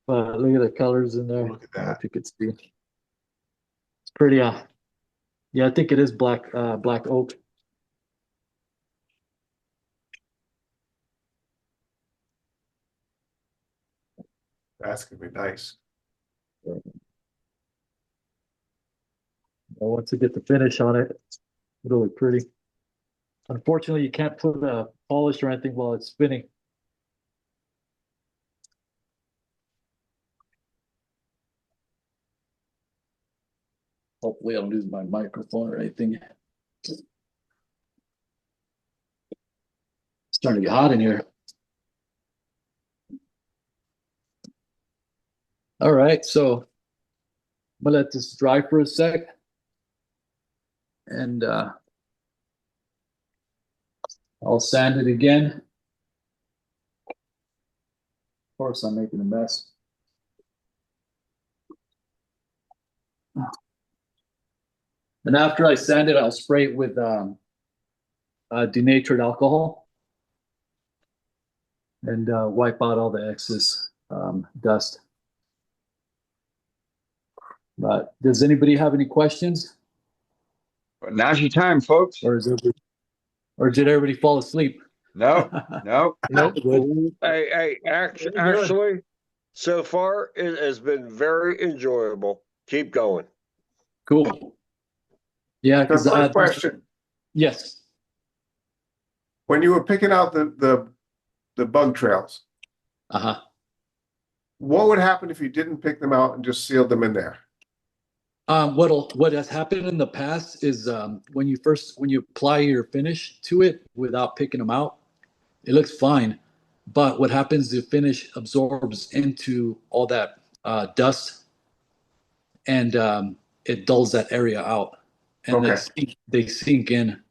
Look at the colors in there. Look at I don't know that. if you could see. It's pretty. Yeah, I think it is black oak. That's gonna be nice. Once you get the finish on it, it'll look pretty. Unfortunately, you can't put a polish or anything while it's spinning. Hopefully, I don't lose my microphone or anything. It's starting to get hot in here. All right, so I'm gonna let this dry for a sec. And I'll sand it again. Of course, I'm making a mess. And after I sand it, I'll spray it with denatured alcohol and wipe out all the excess dust. But does anybody have any questions? But now's your time, folks. Or did everybody fall asleep? No, no. Nope. Actually, so far it has been very enjoyable. Keep going. Cool. Yeah, So because quick question. yes. When you were picking out the bug trails, Uh-huh. what would happen if you didn't pick them out and just sealed them in there? What has happened in the past is when you apply your finish to it without picking them out, it looks fine. But what happens, the finish absorbs into all that dust, and it dulls that area out, and Okay. they sink in.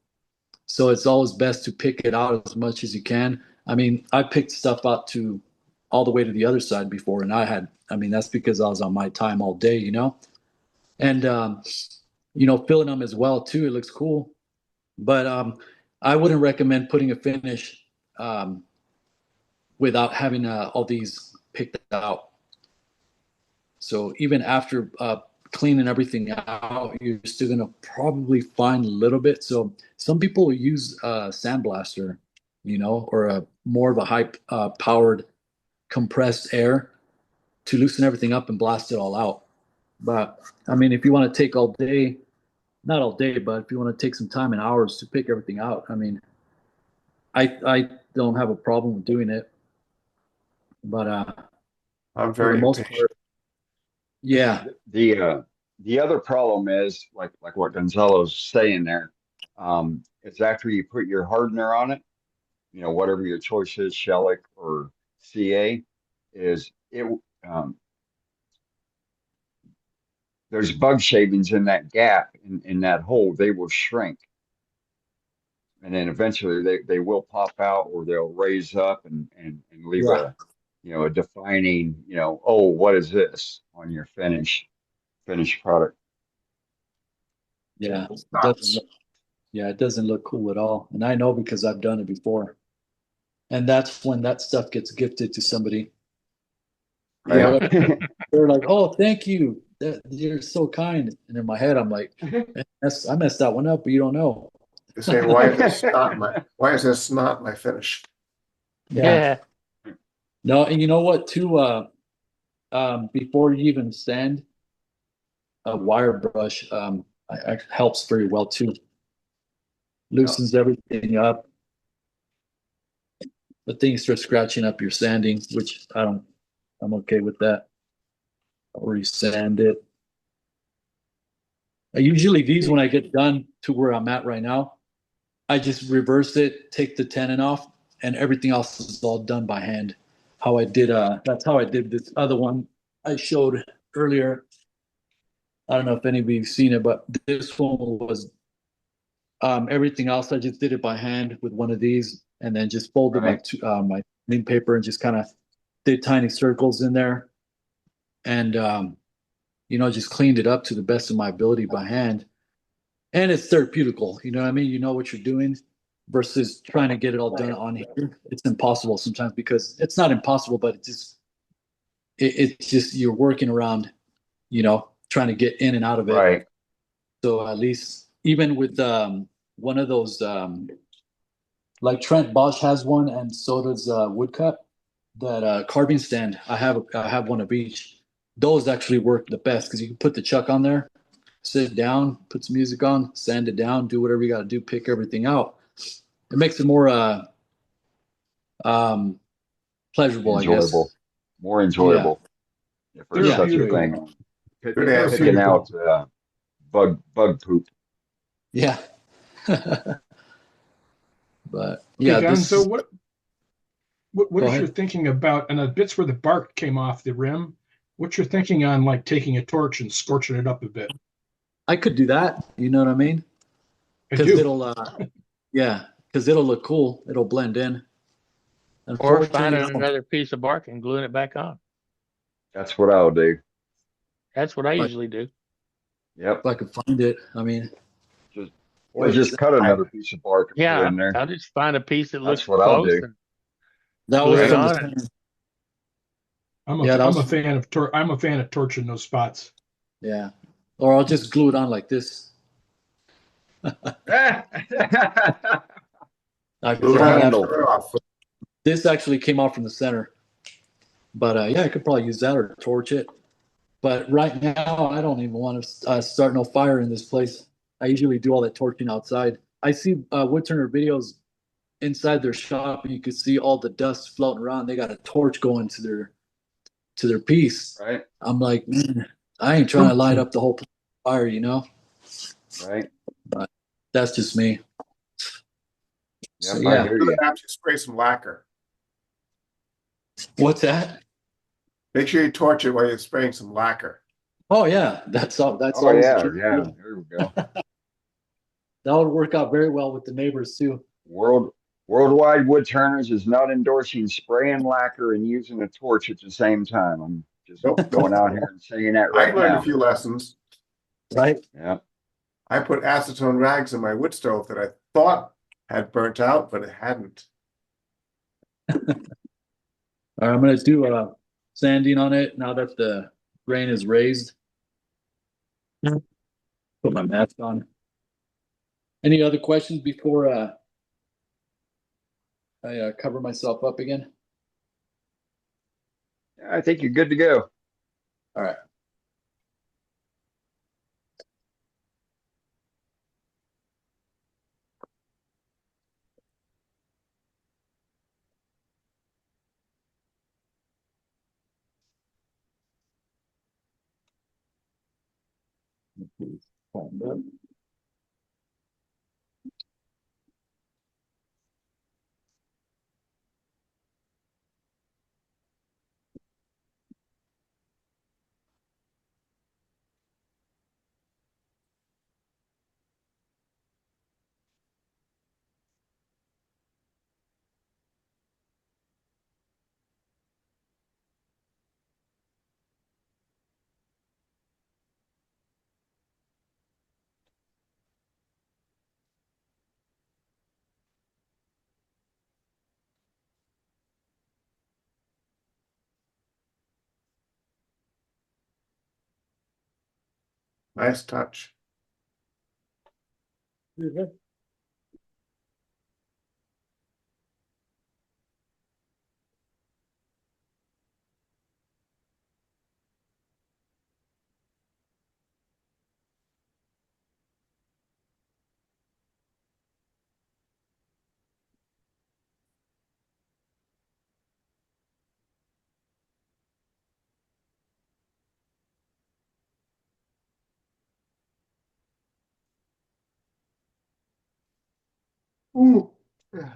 So it's always best to pick it out as much as you can. I mean, I picked stuff out to all the way to the other side before, and that's because I was on my time all day, and filling them as well too. It looks cool, but I wouldn't recommend putting a finish without having all these picked out. So even after cleaning everything out, you're still gonna probably find a little bit. So some people use a sandblaster, or a more of a high powered compressed air to loosen everything up and blast it all out. But I mean, if you want to take all day, not all day, but if you want to take some time and hours to pick everything out, I mean, I don't have a problem with doing it. But I'm for the very most impatient. part, yeah, The other problem is like what Gonzalo's saying there. It's after you put your hardener on it, whatever your choice is, shellac or CA, is it there's bug shavings in that gap in that hole. They will shrink. And then eventually they will pop out or they'll raise up and leave yeah, a defining, oh, what is this on your finished product. yeah. It doesn't look cool at all. And I know because I've done it before. And that's when that stuff gets gifted to somebody. Right. They're like, "Oh, thank you. You're so kind." And in my head, I'm like, I messed that one up, but you don't know. They say, why is this not my finish? Yeah. No, and you know what, too? Before you even sand, a wire brush helps very well too. Loosens everything up. But then you start scratching up your sanding, which I'm okay with that. I'll resand it. Usually these, when I get done to where I'm at right now, I just reverse it, take the tenon off, and everything else is all done by hand. That's how I did this other one I showed earlier. I don't know if anybody's seen it, but this one was everything else. I just did it by hand with one of these, and then just folded my clean paper and just kind of did tiny circles in there, and just cleaned it up to the best of my ability by hand. And it's therapeutical, you know what I mean? You know what you're doing versus trying to get it all done on here. It's impossible sometimes, because it's not impossible, but it's just you're working around, trying to get in and out of it. Right. So at least even with one of those, like Trent Bosch has one, and so does Woodcut, that carving stand. I have one of each. Those actually work the best because you can put the chuck on there, sit down, put some music on, sand it down, do whatever you got to do, pick everything out. It makes it more pleasurable, Enjoyable. I guess. More enjoyable. If there's such a thing. Good answer. Picking out bug poop. Yeah. But Okay, yeah, so what Go is ahead. your thinking about, and the bits where the bark came off the rim, what's your thinking on like taking a torch and scorching it up a bit? I could do that. You know what I mean? I Because do. it'll look cool. It'll blend in. Or Unfortunately, finding another piece of bark and gluing it back on. That's what I'll do. That's what I Like- usually do. Yep. if I could find it, I mean, Or just cut another piece of bark and put it Yeah, in there. I'll just find a piece that looks That's what I'll close. do. And that glue was it from on the it. center. I'm Yeah, a fan of I'm a fan of torching those spots. Yeah. Or I'll just glue it on like this. I Glue it probably on, have- turn it off. This actually came off from the center. But I could probably use that or torch it. But right now, I don't even want to start no fire in this place. I usually do all that torching outside. I see Woodturner videos inside their shop, and you can see all the dust floating around. They got a torch going to their piece. Right. I'm like, man, I ain't trying to light up the whole fire, Right. But that's just me. Yep, So, I yeah. hear you. Have to spray some lacquer. What's that? Make sure you torch it while you're spraying some lacquer. Oh yeah, that's all. That's Oh always yeah, true. yeah. There we go. That would work out very well with the neighbors too. Worldwide Woodturners is not endorsing spraying lacquer and using a torch at the same time. I'm just Nope. going out here and saying that right I've learned now. a few lessons. Right? Yeah. I put acetone rags in my wood stove that I thought had burnt out, but it hadn't. All right, I'm gonna do sanding on it now that the grain is raised. Put my mask on. Any other questions before I cover myself up again? I think you're good to go. All right. Nice touch. Ooh. Yeah.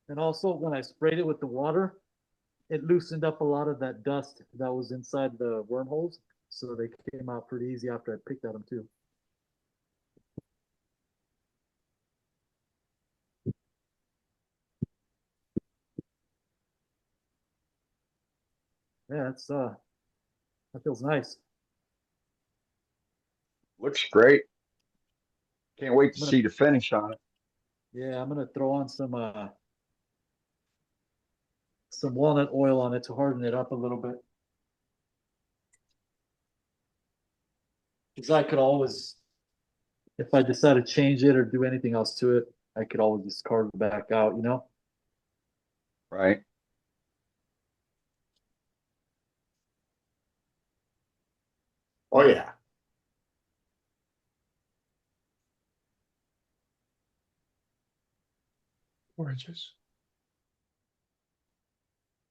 And also, when I sprayed it with the water, it loosened up a lot of that dust that was inside the wormholes. So they came out pretty easy after I picked at them too. Yeah, that feels nice. Looks great. Can't wait to I'm gonna, see the finish on it. yeah, I'm gonna throw on some walnut oil on it to harden it up a little bit. Because I could always, if I decide to change it or do anything else to it, I could always just carve it back out, you know? Right. Oh yeah. Gorgeous.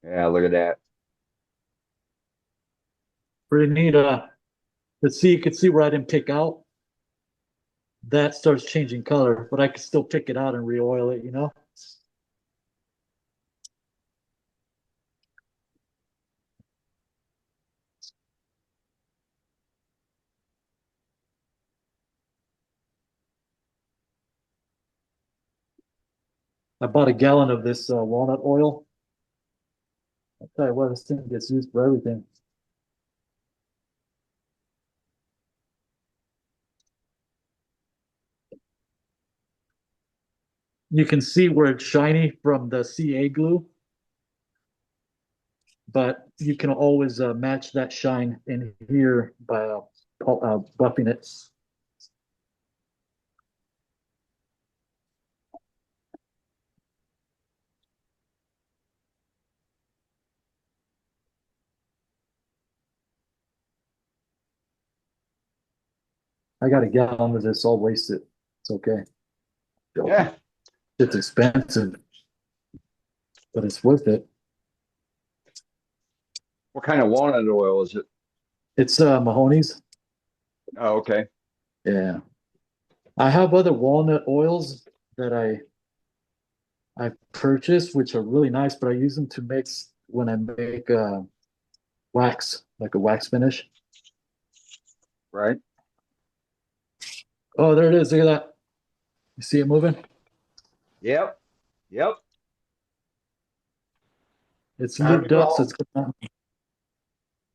Yeah, look at that. Pretty neat. Let's see, you could see where I didn't pick out. That starts changing color, but I could still pick it out and re-oil it, you know? I bought a gallon of this walnut oil. I'll tell you what, this thing gets used for everything. You can see where it's shiny from the CA glue, but you can always match that shine in here by buffing it. I got a gallon of this, I'll waste it. It's okay. Yeah. It's expensive, but it's worth it. What kind of walnut oil is it? It's Mahoney's. Oh, okay. Yeah. I have other walnut oils that I purchased, which are really nice, but I use them to mix when I make wax, like a wax finish. Right. Oh, there it is. Look at that. You see it moving? Yep. Yep. It's Happy lubed up, so golf.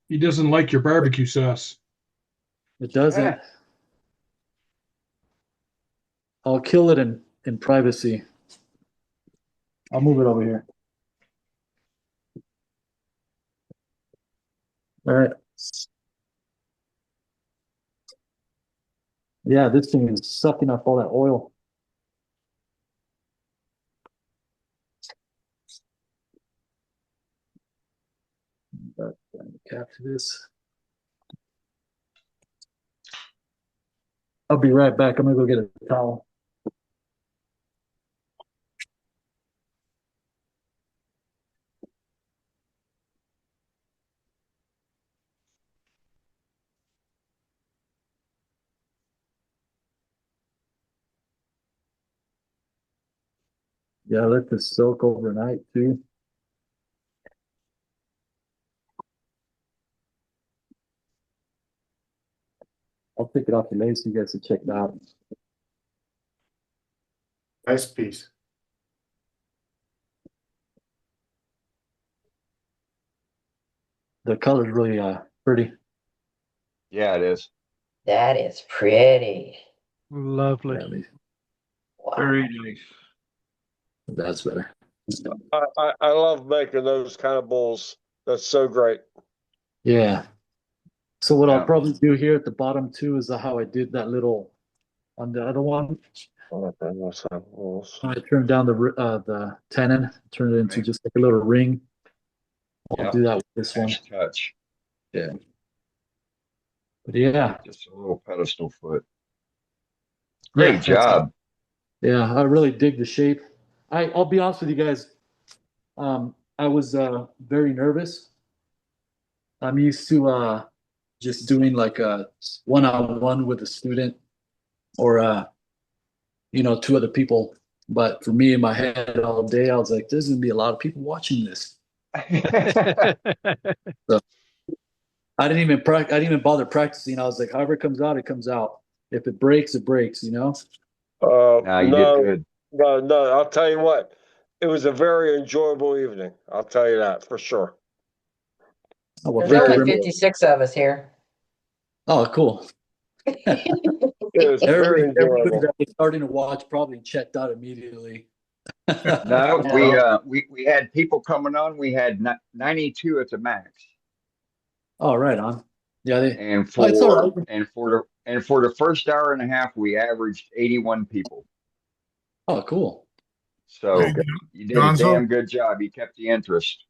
He doesn't like your barbecue sauce. it doesn't. I'll kill it in privacy. I'll move it over here. All right. Yeah, this thing is sucking up all that oil. Capture this. I'll be right back. I'm gonna go get a towel. Yeah, let this soak overnight too. I'll take it off the lid so you guys can check it out. Nice piece. The color's really pretty. Yeah, it is. That is pretty. Lovely. Yeah, Wow. Very nice. that's better. I love making those kind of bowls. That's so great. Yeah. So what Yeah. I'll probably do here at the bottom too is how I did that little on the other one. I turned down the tenon, turned it into just like a little ring. I'll Yep. do that with this one. Nice touch. Yeah. But yeah. Just a little pedestal foot. Great Yeah, job. Yeah, I really dig the shape. I'll be honest with you guys. I was very nervous. I'm used to just doing like a one-on-one with a student or two other people. But for me in my head all day, I was like, there's gonna be a lot of people watching this. So I didn't even bother practicing. I was like, however it comes out, it comes out. If it breaks, it breaks, No, you did good. No. I'll tell you what. It was a very enjoyable evening. I'll tell you that for sure. Oh, well, There's thank you only very much. 56 of us here. Oh, cool. It was very Everybody enjoyable. that was starting to watch probably checked out immediately. No, No. we had people coming on. We had 92 at the max. Oh, right on. Yeah, And it's all right. for the first hour and a half, we averaged 81 people. Oh, cool. So Hey, you did a Gonzo? damn good job. You kept the interest.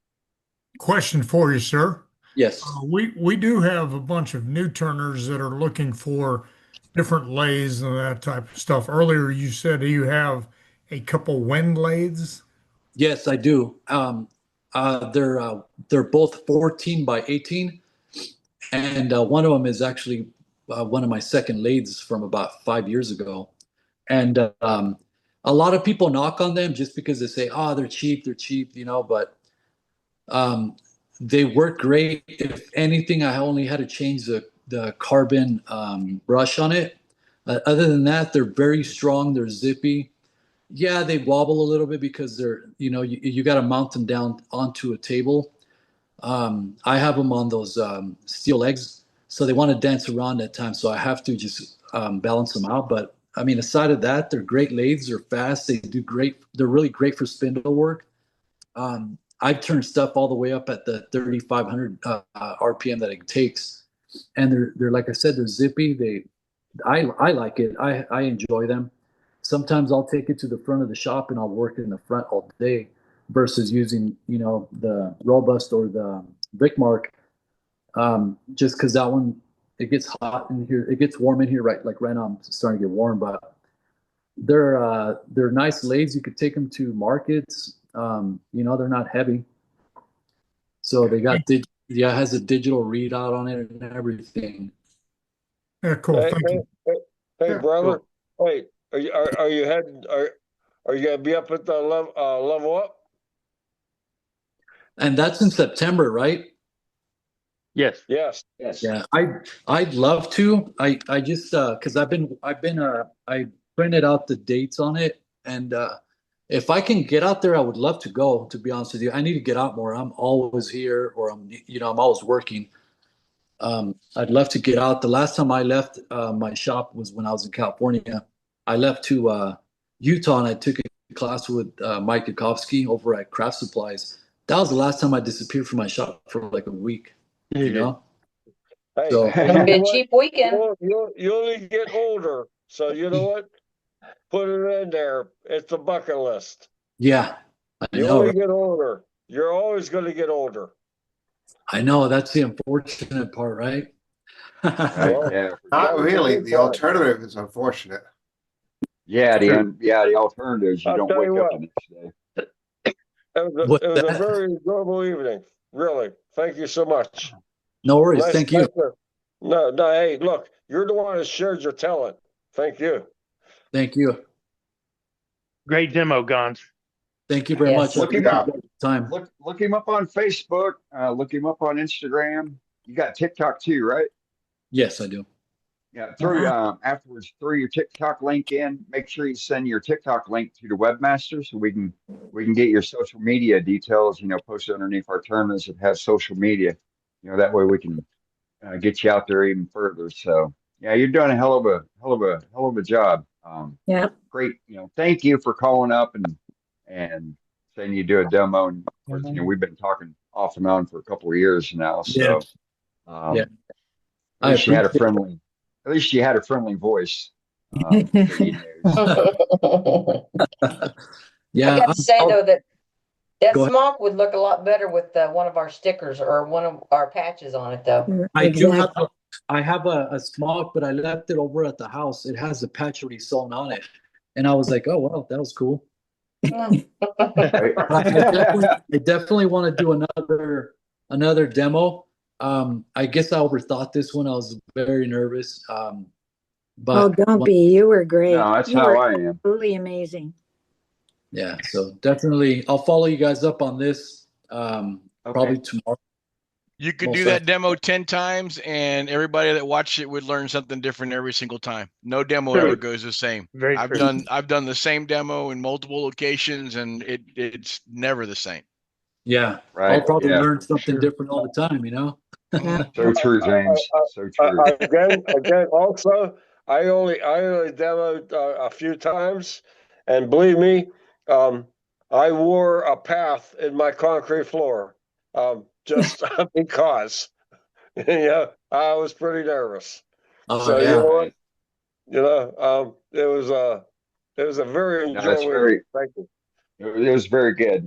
Question for you, sir. Yes. We do have a bunch of new turners that are looking for different lathes and that type of stuff. Earlier, you said you have a couple wind lathes. Yes, I do. They're both 14 by 18, and one of them is actually one of my second lathes from about 5 years ago. And a lot of people knock on them just because they say, "Oh, they're cheap, but they work great. If anything, I only had to change the carbon brush on it. Other than that, they're very strong. They're zippy. Yeah, they wobble a little bit because you got to mount them down onto a table. I have them on those steel legs, so they want to dance around at times. So I have to just balance them out. But I mean, aside of that, they're great lathes. They're fast. They do great. They're really great for spindle work. I've turned stuff all the way up at the 3,500 RPM that it takes, and they're like I said, they're zippy. I like it. I enjoy them. Sometimes I'll take it to the front of the shop and I'll work in the front all day, versus using the Robust or the Vicmark, just because that one, it gets hot in here. It gets warm in here, right now I'm starting to get warm, but they're nice lathes. You could take them to markets. They're not heavy. So they got it has a digital readout on it and everything. Yeah, cool. Thank you. Hey, Yeah, brother. Wait, are you heading? Are you gonna be up at the level up? And that's in September, right? Yes. Yes. Yeah, I'd love to. I just because I printed out the dates on it, and If I can get out there, I would love to go, to be honest with you. I need to get out more. I'm always here, or I'm always working. I'd love to get out. The last time I left my shop was when I was in California. I left to Utah and I took a class with Mike Dukovsky over at Craft Supplies. That was the last time I disappeared from my shop for like a week, you know? Hey, So, and It'll you be know a what? cheap weekend. You only get older, so you know what? Put it in there. It's a bucket list. yeah, I You know. only get older. You're always going to get older. I know. That's the unfortunate part, right? Right, Well, yeah, for Not sure. really. The alternative is unfortunate. Yeah, the alternative is you I'll don't tell wake you up what. the next day. What's It was a that? very enjoyable evening. Really. Thank you so much. No worries. Thank you. No, hey, look, you're the one that shared your talent. Thank you. Thank you. Great demo, Gonz. Thank you very Yes. much. I Look him appreciate up. the time. Look him up on Facebook. Look him up on Instagram. You got TikTok too, right? Yes, I do. Yeah. Afterwards, throw your TikTok link in. Make sure you send your TikTok link to the webmaster so we can get your social media details. Posted underneath our tournaments that have social media. That way we can get you out there even further. So yeah, you're doing a hell of a job. Yeah. Great. Thank you for calling up and saying you do a demo. And of course, we've been talking off and on for a couple of years now. So Yeah. at I least you had a appreciate friendly, at least you had a friendly voice. For you news. Yeah. I got to say though that Go ahead. smock would look a lot better with one of our stickers or one of our patches on it though. I do have I have a smock, but I left it over at the house. It has a patch already sewn on it. And I was like, oh, wow, that was cool. Right. I definitely want to do another demo. I guess I overthought this one. I was very nervous. But don't be. You were great. No, that's You how were I am. absolutely amazing. yeah, so definitely I'll follow you guys up on this. Probably tomorrow. You could Most do that demo 10 times and everybody that watched it would learn something different every single time. No demo True. ever goes the same. Very I've true. done the same demo in multiple locations and it's never the same. Yeah. Right. I'll probably Yeah, learn for something sure. different all the time, you know? So true, James. So true. Again, also, I only demoed a few times, and believe me, I wore a path in my concrete floor, just because. Yeah, I was pretty nervous. Oh, So yeah. you know what? It was a very No, that's enjoyable. very. Thank you. It was very good.